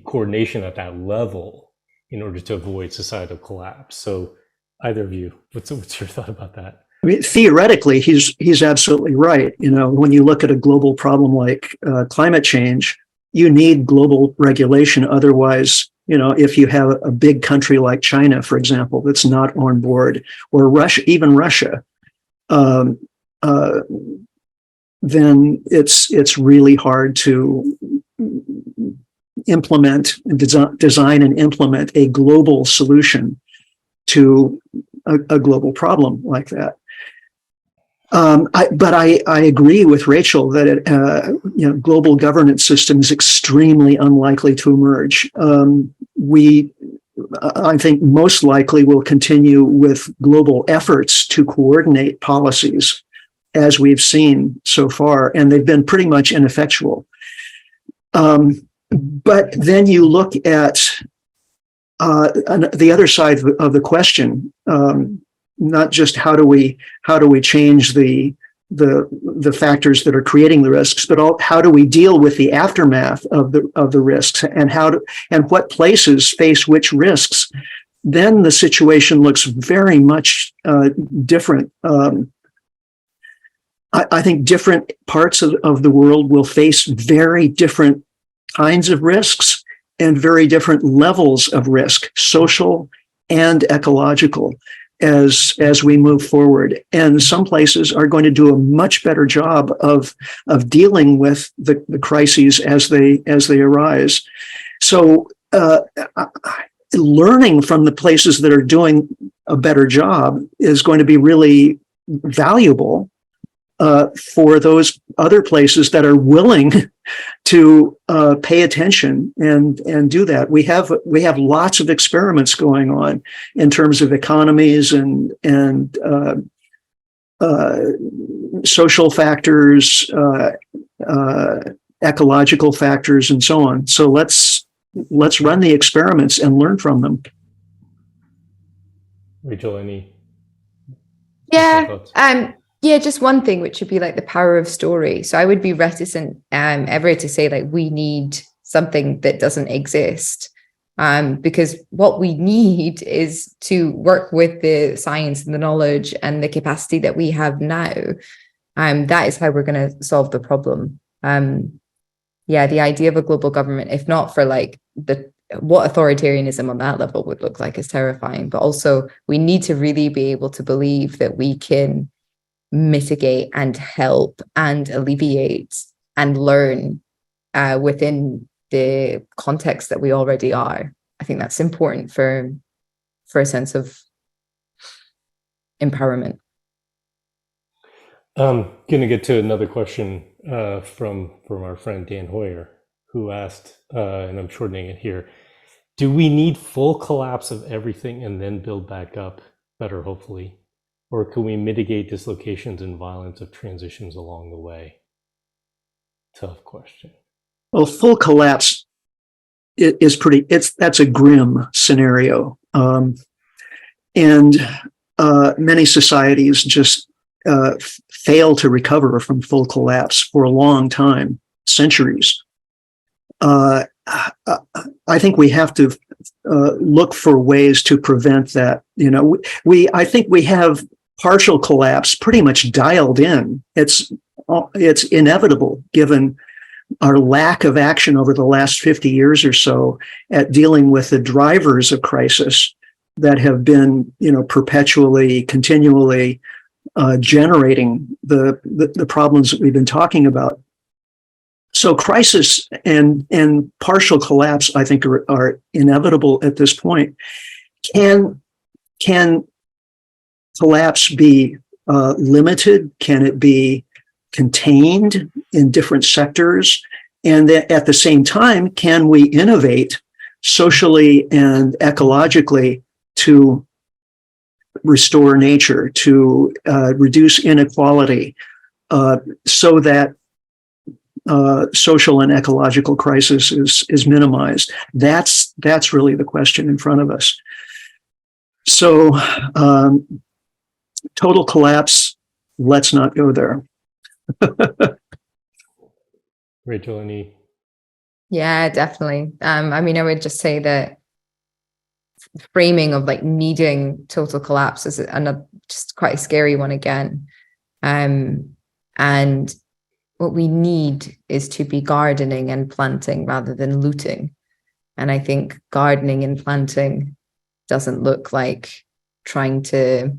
coordination at that level in order to avoid societal collapse? So either of you, what's your thought about that? I mean, theoretically, he's absolutely right. When you look at a global problem like climate change, you need global regulation. Otherwise, if you have a big country like China, for example, that's not on board, or Russia, then it's really hard to design and implement a global solution to a global problem like that. But I agree with Rachel that global governance system is extremely unlikely to emerge. I think most likely will continue with global efforts to coordinate policies, as we've seen so far, and they've been pretty much ineffectual. But then you look at the other side of the question. Not just how do we change the factors that are creating the risks, but how do we deal with the aftermath of the risks, and what places face which risks? Then the situation looks very much different. I think different parts of the world will face very different kinds of risks and very different levels of risk, social and ecological, as we move forward. And some places are going to do a much better job of dealing with the crises as they arise. So learning from the places that are doing a better job is going to be really valuable for those other places that are willing to pay attention and do that. We have lots of experiments going on in terms of economies and social factors, ecological factors, and so on. So let's run the experiments and learn from them. Rachel, any Yeah. thoughts? Yeah, just one thing, which would be like the power of story. So I would be reticent ever to say like we need something that doesn't exist. Because what we need is to work with the science and the knowledge and the capacity that we have now. That is how we're going to solve the problem. Yeah, the idea of a global government, if not for like what authoritarianism on that level would look like, is terrifying. But also we need to really be able to believe that we can mitigate and help and alleviate and learn within the context that we already are. I think that's important for a sense of empowerment. Going to get to another question from our friend Dan Hoyer, who asked, and I'm shortening it here, do we need full collapse of everything and then build back up better, hopefully? Or can we mitigate dislocations and violence of transitions along the way? Tough question. Well, full collapse is that's a grim scenario. And many societies just fail to recover from full collapse for a long time, centuries. I think we have to look for ways to prevent that. I think we have partial collapse pretty much dialed in. It's inevitable given our lack of action over the last 50 years or so at dealing with the drivers of crisis that have been, perpetually, continually generating the problems that we've been talking about. So crisis and partial collapse, I think, are inevitable at this point. Can collapse be limited? Can it be contained in different sectors? And at the same time, can we innovate socially and ecologically to restore nature, to reduce inequality, so that social and ecological crisis is minimized? That's really the question in front of us. So total collapse, let's not go there. Rachel, any? Yeah, definitely. I would just say that framing of like needing total collapse is just quite a scary one again. And what we need is to be gardening and planting rather than looting. And I think gardening and planting doesn't look like trying to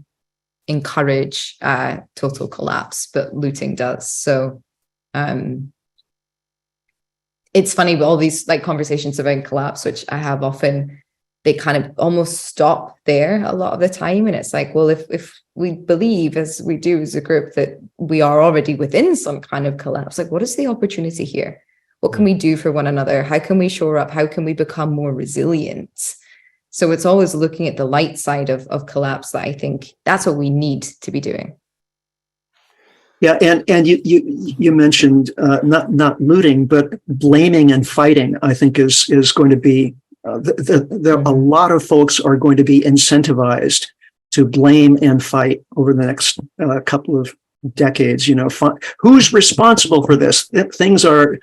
encourage total collapse, but looting does. So it's funny, but all these like conversations about collapse, which I have often, they kind of almost stop there a lot of the time. And it's like, well, if we believe, as we do as a group, that we are already within some kind of collapse, like what is the opportunity here? What can we do for one another? How can we shore up? How can we become more resilient? So it's always looking at the light side of collapse that I think that's what we need to be doing. Yeah, and you mentioned not looting, but blaming and fighting, I think is going to be a lot of folks are going to be incentivized to blame and fight over the next couple of decades. Who's responsible for this? Things are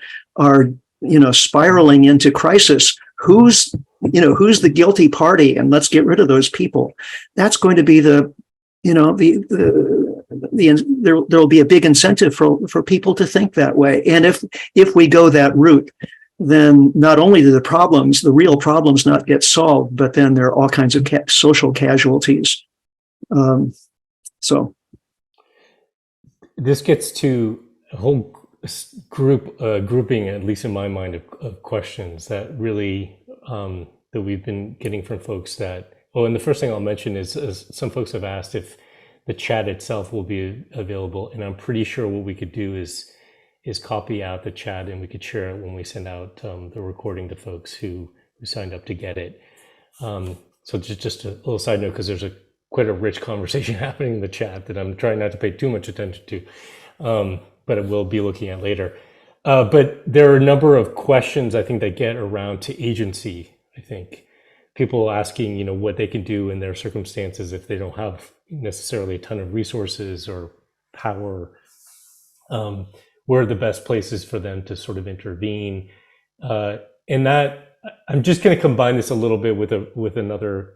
spiraling into crisis. Who's the guilty party, and let's get rid of those people. That's going to be there will be a big incentive for people to think that way. And if we go that route, then not only do the real problems not get solved, but then there are all kinds of social casualties. So this gets to a whole grouping, at least in my mind, of questions that really that we've been getting from folks that, oh, and the first thing I'll mention is some folks have asked if the chat itself will be available, and I'm pretty sure what we could do is copy out the chat and we could share it when we send out the recording to folks who signed up to get it. So just a little side note, because there's quite a rich conversation happening in the chat that I'm trying not to pay too much attention to, but I will be looking at later. But there are a number of questions I think that get around to agency. I think people asking, what they can do in their circumstances if they don't have necessarily a ton of resources or power. Where are the best places for them to sort of intervene? And that I'm just going to combine this a little bit with another,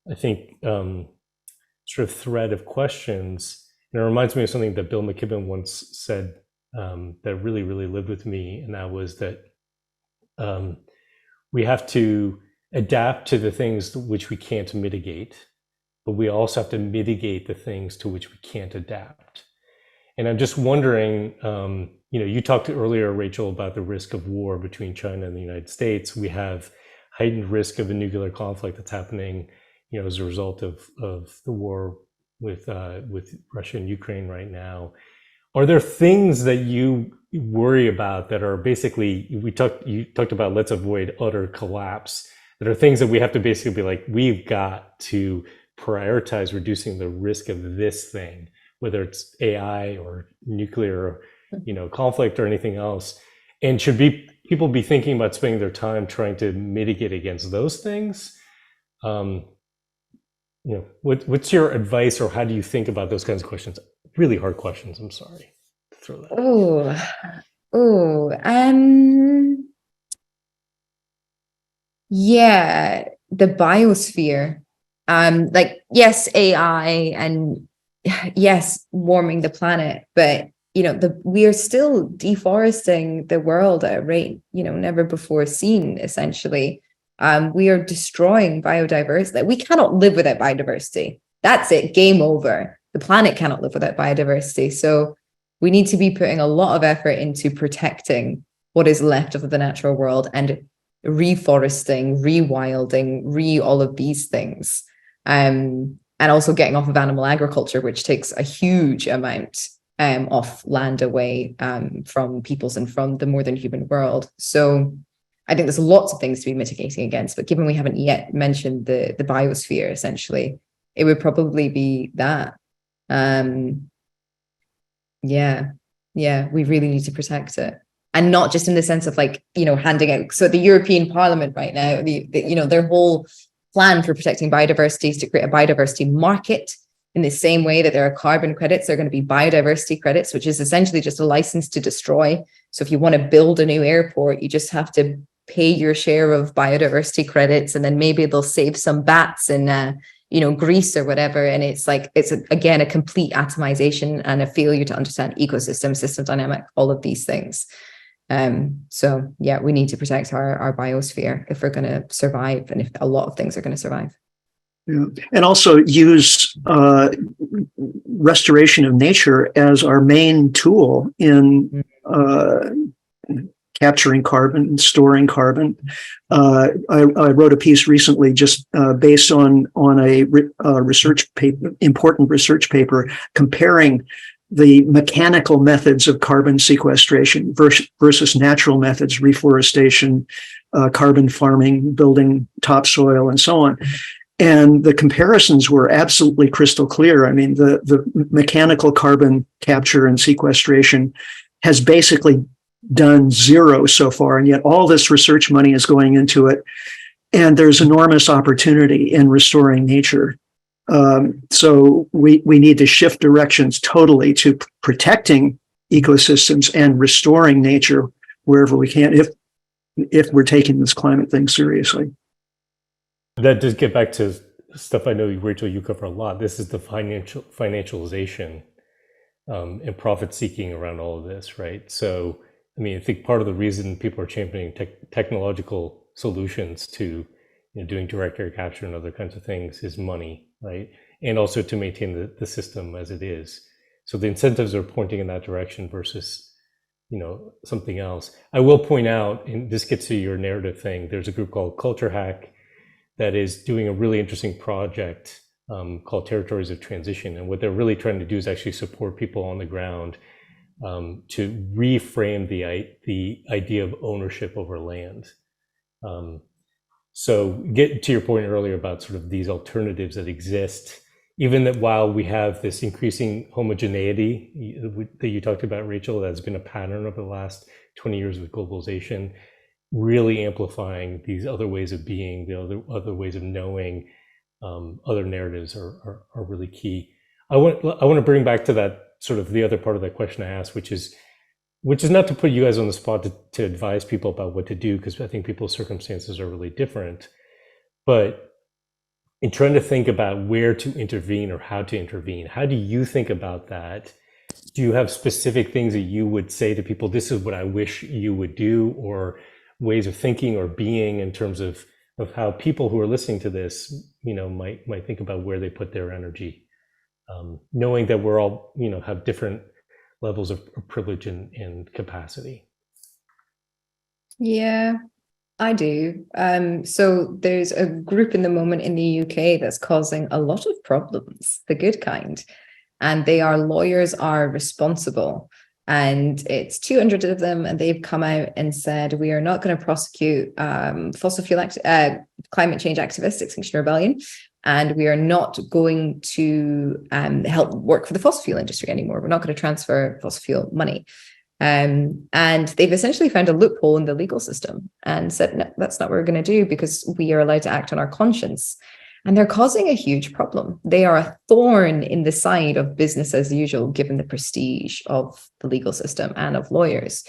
I think, sort of thread of questions. And it reminds me of something that Bill McKibben once said that really, really lived with me. And that was that we have to adapt to the things which we can't mitigate, but we also have to mitigate the things to which we can't adapt. And I'm just wondering, you talked earlier, Rachel, about the risk of war between China and the United States. We have heightened risk of a nuclear conflict that's happening, as a result of the war with Russia and Ukraine right now. Are there things that you worry about that are basically, you talked about let's avoid utter collapse, that are things that we have to basically be like, we've got to prioritize reducing the risk of this thing, whether it's AI or nuclear, conflict or anything else. And should people be thinking about spending their time trying to mitigate against those things? What's your advice, or how do you think about those kinds of questions? Really hard questions. I'm sorry to throw that. Yeah, the biosphere. Yes, AI, and yes, warming the planet, but we are still deforesting the world at a rate never before seen. Essentially, we are destroying biodiversity. We cannot live without biodiversity. That's it. Game over. The planet cannot live without biodiversity. So we need to be putting a lot of effort into protecting what is left of the natural world and reforesting, rewilding, all of these things. And also getting off of animal agriculture, which takes a huge amount of land away from peoples and from the more than human world. So I think there's lots of things to be mitigating against, but given we haven't yet mentioned the biosphere, essentially, it would probably be that. We really need to protect it. And not just in the sense of handing out. So the European Parliament right now, their whole plan for protecting biodiversity is to create a biodiversity market. In the same way that there are carbon credits, there are going to be biodiversity credits, which is essentially just a license to destroy. So if you want to build a new airport, you just have to pay your share of biodiversity credits, and then maybe they'll save some bats in Greece or whatever. And it's again a complete atomization and a failure to understand ecosystem, system dynamic, all of these things. We need to protect our biosphere if we're going to survive, and if a lot of things are going to survive. Yeah. And also use restoration of nature as our main tool in capturing carbon and storing carbon. I wrote a piece recently just based on a research paper, important research paper, comparing the mechanical methods of carbon sequestration versus natural methods, reforestation, carbon farming, building topsoil, and so on. And the comparisons were absolutely crystal clear. I mean, the mechanical carbon capture and sequestration has basically done zero so far, and yet all this research money is going into it. And there's enormous opportunity in restoring nature. So we need to shift directions totally to protecting ecosystems and restoring nature wherever we can, if we're taking this climate thing seriously. That does get back to stuff I know, Rachel, you cover a lot. This is the financialization and profit seeking around all of this, right? So, I mean, I think part of the reason people are championing technological solutions to doing direct air capture and other kinds of things is money, right? And also to maintain the system as it is. So the incentives are pointing in that direction versus something else. I will point out, and this gets to your narrative thing, there's a group called Culture Hack that is doing a really interesting project called Territories of Transition. And what they're really trying to do is actually support people on the ground to reframe the idea of ownership over land. So get to your point earlier about sort of these alternatives that exist, even that while we have this increasing homogeneity that you talked about, Rachel, that's been a pattern over the last 20 years with globalization, really amplifying these other ways of being, the other ways of knowing, other narratives are really key. I want to bring back to that sort of the other part of that question I asked, which is not to put you guys on the spot to advise people about what to do, because I think people's circumstances are really different. But in trying to think about where to intervene or how to intervene, how do you think about that? Do you have specific things that you would say to people, this is what I wish you would do, or ways of thinking or being in terms of how people who are listening to this, might think about where they put their energy, knowing that we're all, have different levels of privilege and capacity? Yeah, I do. So there's a group in the moment in the UK that's causing a lot of problems, the good kind. And lawyers are responsible. And it's 200 of them, and they've come out and said, we are not going to prosecute fossil fuel climate change activists, Extinction Rebellion, and we are not going to help work for the fossil fuel industry anymore. We're not going to transfer fossil fuel money. And they've essentially found a loophole in the legal system and said, no, that's not what we're going to do, because we are allowed to act on our conscience. And they're causing a huge problem. They are a thorn in the side of business as usual, given the prestige of the legal system and of lawyers.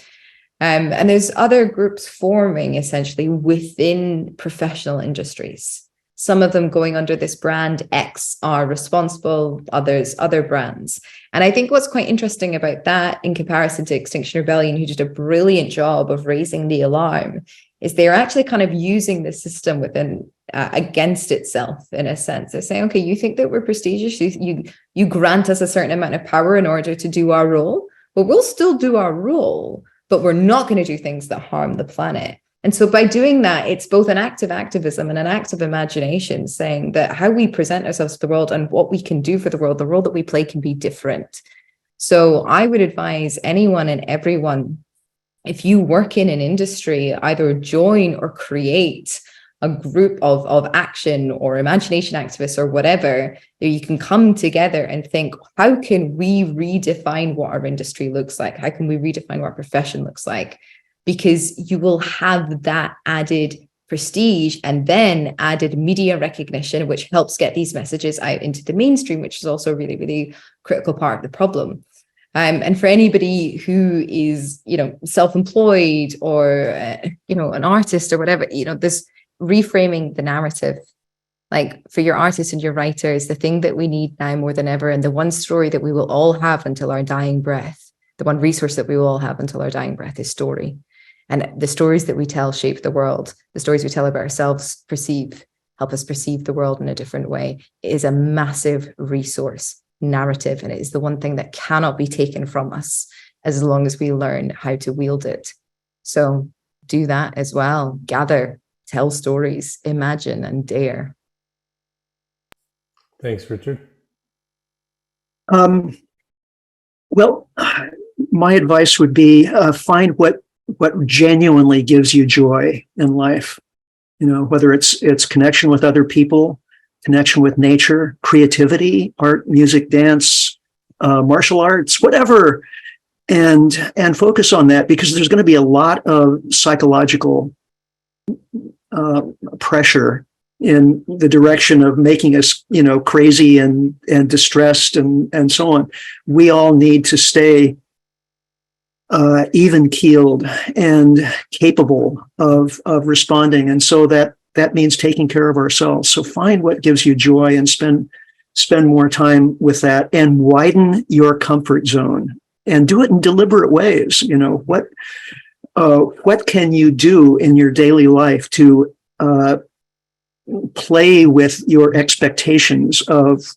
And there's other groups forming essentially within professional industries. Some of them going under this brand X are responsible, others other brands. And I think what's quite interesting about that, in comparison to Extinction Rebellion, who did a brilliant job of raising the alarm, is they're actually kind of using the system within against itself, in a sense. They're saying, okay, you think that we're prestigious, you grant us a certain amount of power in order to do our role, but we'll still do our role, but we're not going to do things that harm the planet. And so by doing that, it's both an act of activism and an act of imagination, saying that how we present ourselves to the world and what we can do for the role that we play can be different. So I would advise anyone and everyone, if you work in an industry, either join or create a group of action or imagination activists or whatever, you can come together and think, how can we redefine what our industry looks like? How can we redefine what our profession looks like? Because you will have that added prestige and then added media recognition, which helps get these messages out into the mainstream, which is also a really, really critical part of the problem. And for anybody who is, self-employed or, an artist or whatever, this reframing the narrative, like for your artists and your writers, the thing that we need now more than ever, and the one story that we will all have until our dying breath, the one resource that we will all have until our dying breath is story. And the stories that we tell shape the world. The stories we tell about ourselves help us perceive the world in a different way. It is a massive resource, narrative, and it is the one thing that cannot be taken from us as long as we learn how to wield it. So do that as well. Gather, tell stories, imagine, and dare. Thanks, Richard. Well, my advice would be find what genuinely gives you joy in life. Whether it's connection with other people, connection with nature, creativity, art, music, dance, martial arts, whatever, and focus on that, because there's going to be a lot of psychological pressure in the direction of making us, crazy and distressed and so on. We all need to stay even-keeled and capable of responding, and so that means taking care of ourselves. So find what gives you joy and spend more time with that, and widen your comfort zone, and do it in deliberate ways. What can you do in your daily life to play with your expectations of,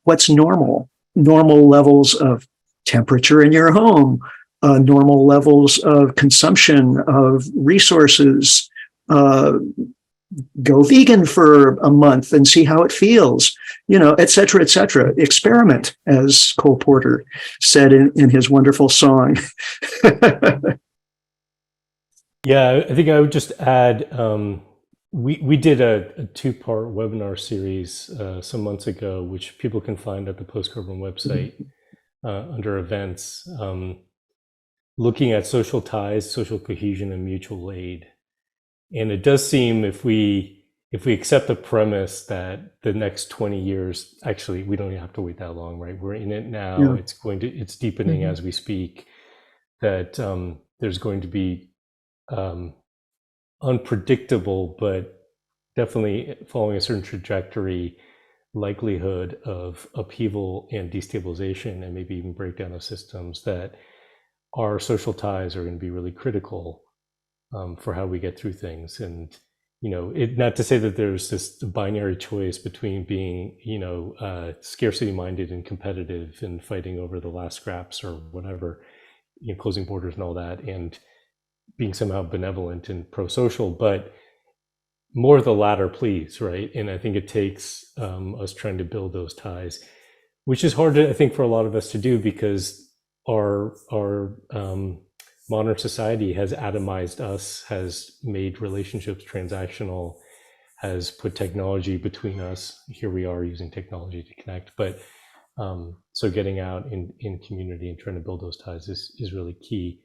what's normal levels of temperature in your home, normal levels of consumption of resources, go vegan for a month and see how it feels, et cetera, et cetera. Experiment, as Cole Porter said in his wonderful song. Yeah, I think I would just add, we did a two-part webinar series some months ago, which people can find at the Post-Carbon website under events, looking at social ties, social cohesion, and mutual aid. And it does seem, if we accept the premise that the next 20 years, actually, we don't even have to wait that long, right? We're in it now. Yeah. It's deepening as we speak, that there's going to be unpredictable, but definitely following a certain trajectory, likelihood of upheaval and destabilization, and maybe even breakdown of systems, that our social ties are going to be really critical for how we get through things. And not to say that there's this binary choice between being scarcity minded and competitive and fighting over the last scraps or whatever, closing borders and all that, and being somehow benevolent and pro-social, but more the latter, please, right? And I think it takes us trying to build those ties, which is hard, I think, for a lot of us to do, because our modern society has atomized us, has made relationships transactional, has put technology between us. Here we are using technology to connect, but so getting out in community and trying to build those ties is really key.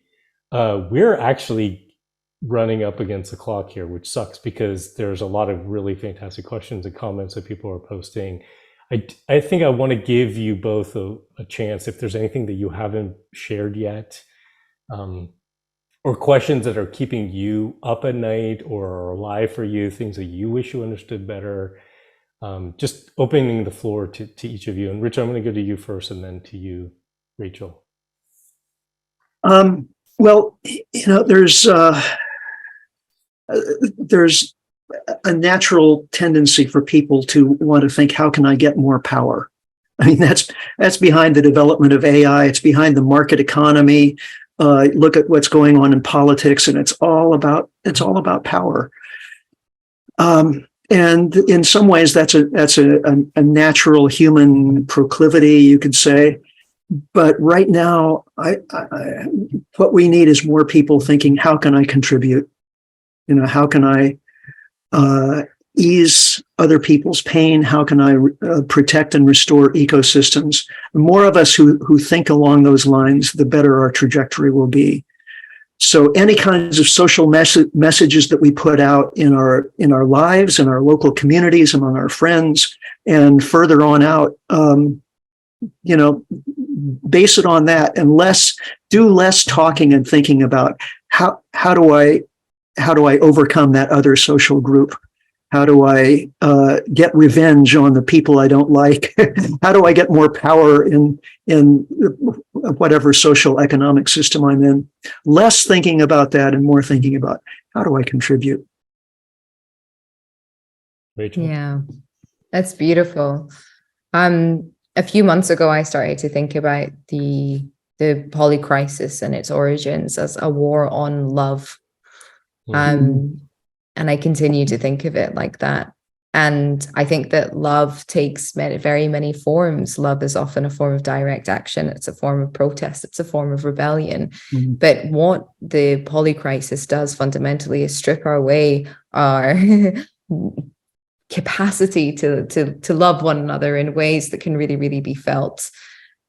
We're actually running up against the clock here, which sucks, because there's a lot of really fantastic questions and comments that people are posting. I think I want to give you both a chance, if there's anything that you haven't shared yet, or questions that are keeping you up at night or are alive for you, things that you wish you understood better. Just opening the floor to each of you. And Rich, I'm going to go to you first, and then to you, Rachel. Well, there's a natural tendency for people to want to think, how can I get more power? I mean, that's behind the development of AI. It's behind the market economy. Look at what's going on in politics, and it's all about power. And in some ways, that's a natural human proclivity, you could say. But right now, what we need is more people thinking, how can I contribute? How can I ease other people's pain? How can I protect and restore ecosystems? The more of us who think along those lines, the better our trajectory will be. So any kinds of social messages that we put out in our lives, in our local communities, among our friends, and further on out, base it on that, and do less talking and thinking about how do I overcome that other social group? How do I get revenge on the people I don't like? How do I get more power in whatever social economic system I'm in? Less thinking about that and more thinking about, how do I contribute? Rachel? Yeah, that's beautiful. A few months ago, I started to think about the polycrisis and its origins as a war on love. And I continue to think of it like that. And I think that love takes very many forms. Love is often a form of direct action. It's a form of protest. It's a form of rebellion. Mm-hmm. But what the polycrisis does fundamentally is strip away our capacity to love one another in ways that can really, really be felt.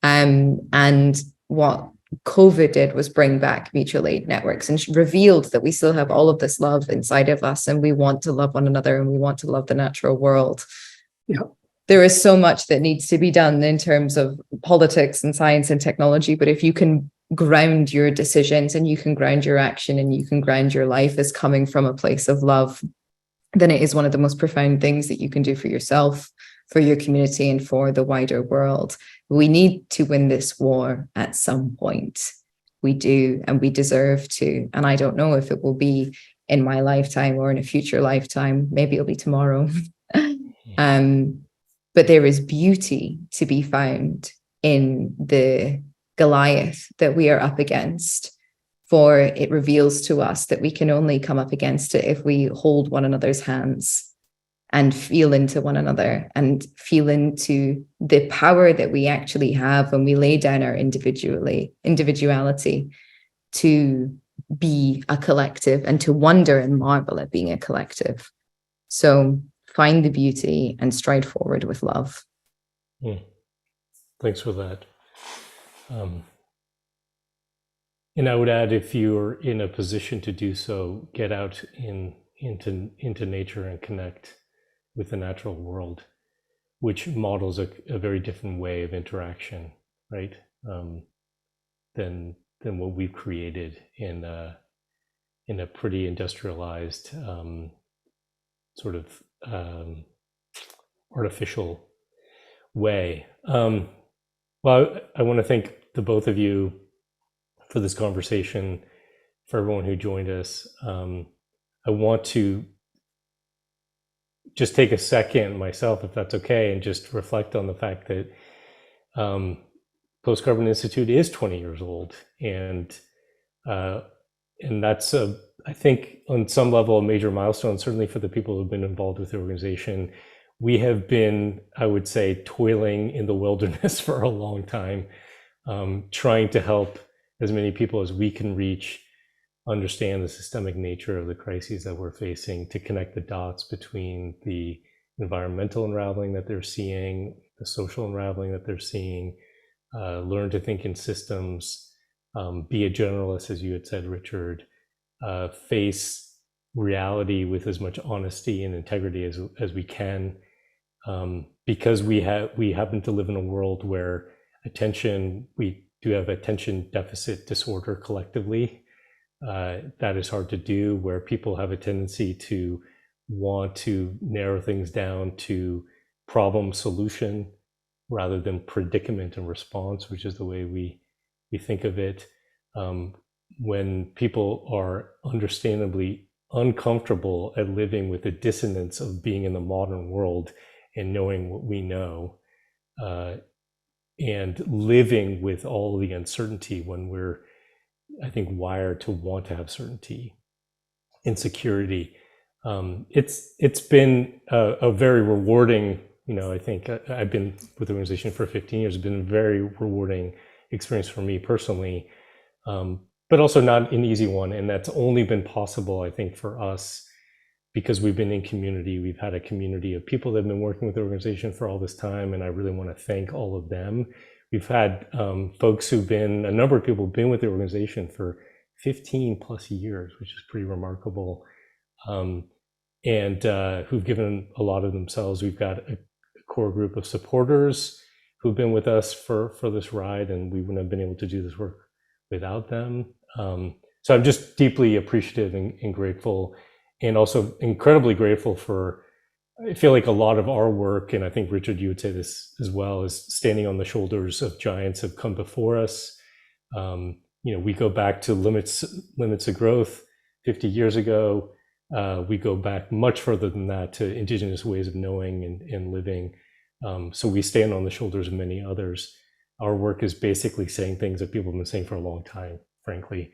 And what COVID did was bring back mutual aid networks and revealed that we still have all of this love inside of us, and we want to love one another, and we want to love the natural world. Yeah. There is so much that needs to be done in terms of politics and science and technology, but if you can ground your decisions and you can ground your action and you can ground your life as coming from a place of love, then it is one of the most profound things that you can do for yourself, for your community, and for the wider world. We need to win this war at some point. We do, and we deserve to. And I don't know if it will be in my lifetime or in a future lifetime. Maybe it'll be tomorrow. But there is beauty to be found in the Goliath that we are up against for it reveals to us that we can only come up against it if we hold one another's hands and feel into one another and feel into the power that we actually have when we lay down our individuality to be a collective and to wonder and marvel at being a collective. So find the beauty and stride forward with love. Thanks for that. And I would add, if you're in a position to do so, get out into nature and connect with the natural world, which models a very different way of interaction, right? Than what we've created in a pretty industrialized sort of artificial way. Well, I want to thank the both of you for this conversation, for everyone who joined us. I want to just take a second myself, if that's okay, and just reflect on the fact that Post-Carbon Institute is 20 years old, and that's I think on some level a major milestone, certainly for the people who've been involved with the organization. We have been, I would say, toiling in the wilderness for a long time, trying to help as many people as we can reach understand the systemic nature of the crises that we're facing, to connect the dots between the environmental unraveling that they're seeing, the social unraveling that they're seeing, learn to think in systems, be a generalist, as you had said, Richard, face reality with as much honesty and integrity as we can, because we happen to live in a world where we do have attention deficit disorder collectively. That is hard to do, where people have a tendency to want to narrow things down to problem solution rather than predicament and response, which is the way we think of it. When people are understandably uncomfortable at living with the dissonance of being in the modern world and knowing what we know, and living with all the uncertainty, when we're, I think, wired to want to have certainty and security. It's been a very rewarding, I think I've been with the organization for 15 years. It's been a very rewarding experience for me personally, but also not an easy one. And that's only been possible, I think, for us because we've been in community. We've had a community of people that have been working with the organization for all this time, and I really want to thank all of them. We've had folks a number of people who've been with the organization for 15 plus years, which is pretty remarkable, and who've given a lot of themselves. We've got a core group of supporters who've been with us for this ride, and we wouldn't have been able to do this work without them. So I'm just deeply appreciative and grateful, and also incredibly grateful for, I feel like a lot of our work, and I think, Richard, you would say this as well, is standing on the shoulders of giants who have come before us. We go back to limits of growth 50 years ago. We go back much further than that to indigenous ways of knowing and living. So we stand on the shoulders of many others. Our work is basically saying things that people have been saying for a long time, frankly.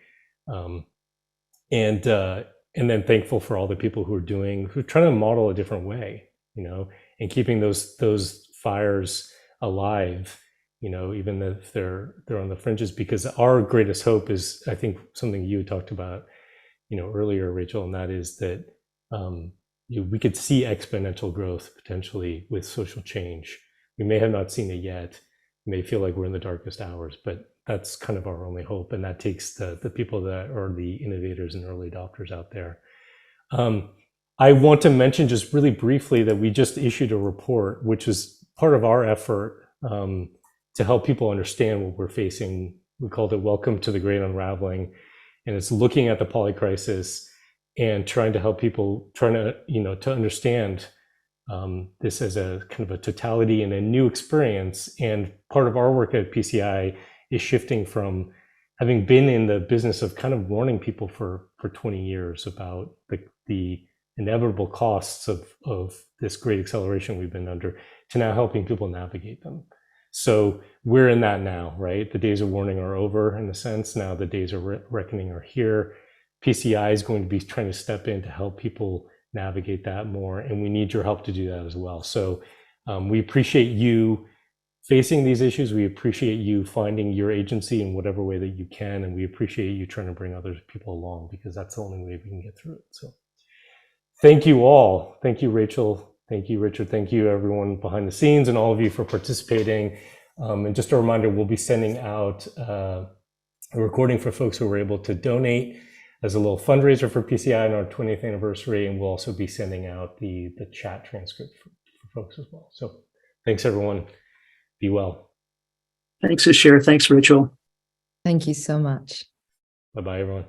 And then thankful for all the people who are trying to model a different way, and keeping those fires alive, even if they're on the fringes, because our greatest hope is, I think, something you talked about, earlier, Rachel, and that is that we could see exponential growth potentially with social change. We may have not seen it yet. It may feel like we're in the darkest hours, but that's kind of our only hope, and that takes the people that are the innovators and early adopters out there. I want to mention just really briefly that we just issued a report, which is part of our effort to help people understand what we're facing. We called it Welcome to the Great Unraveling, and it's looking at the polycrisis and trying to help people to understand this as a kind of a totality and a new experience. And part of our work at PCI is shifting from having been in the business of kind of warning people for 20 years about the inevitable costs of this great acceleration we've been under, to now helping people navigate them. So we're in that now, right? The days of warning are over in a sense. Now the days of reckoning are here. PCI is going to be trying to step in to help people navigate that more, and we need your help to do that as well. So we appreciate you facing these issues. We appreciate you finding your agency in whatever way that you can, and we appreciate you trying to bring other people along, because that's the only way we can get through it. So thank you all. Thank you, Rachel. Thank you, Richard. Thank you, everyone behind the scenes, and all of you for participating. And just a reminder, we'll be sending out a recording for folks who were able to donate as a little fundraiser for PCI on our 20th anniversary, and we'll also be sending out the chat transcript for folks as well. So thanks, everyone. Be well. Thanks, Ashir. Thanks, Rachel. Thank you so much. Bye-bye, everyone.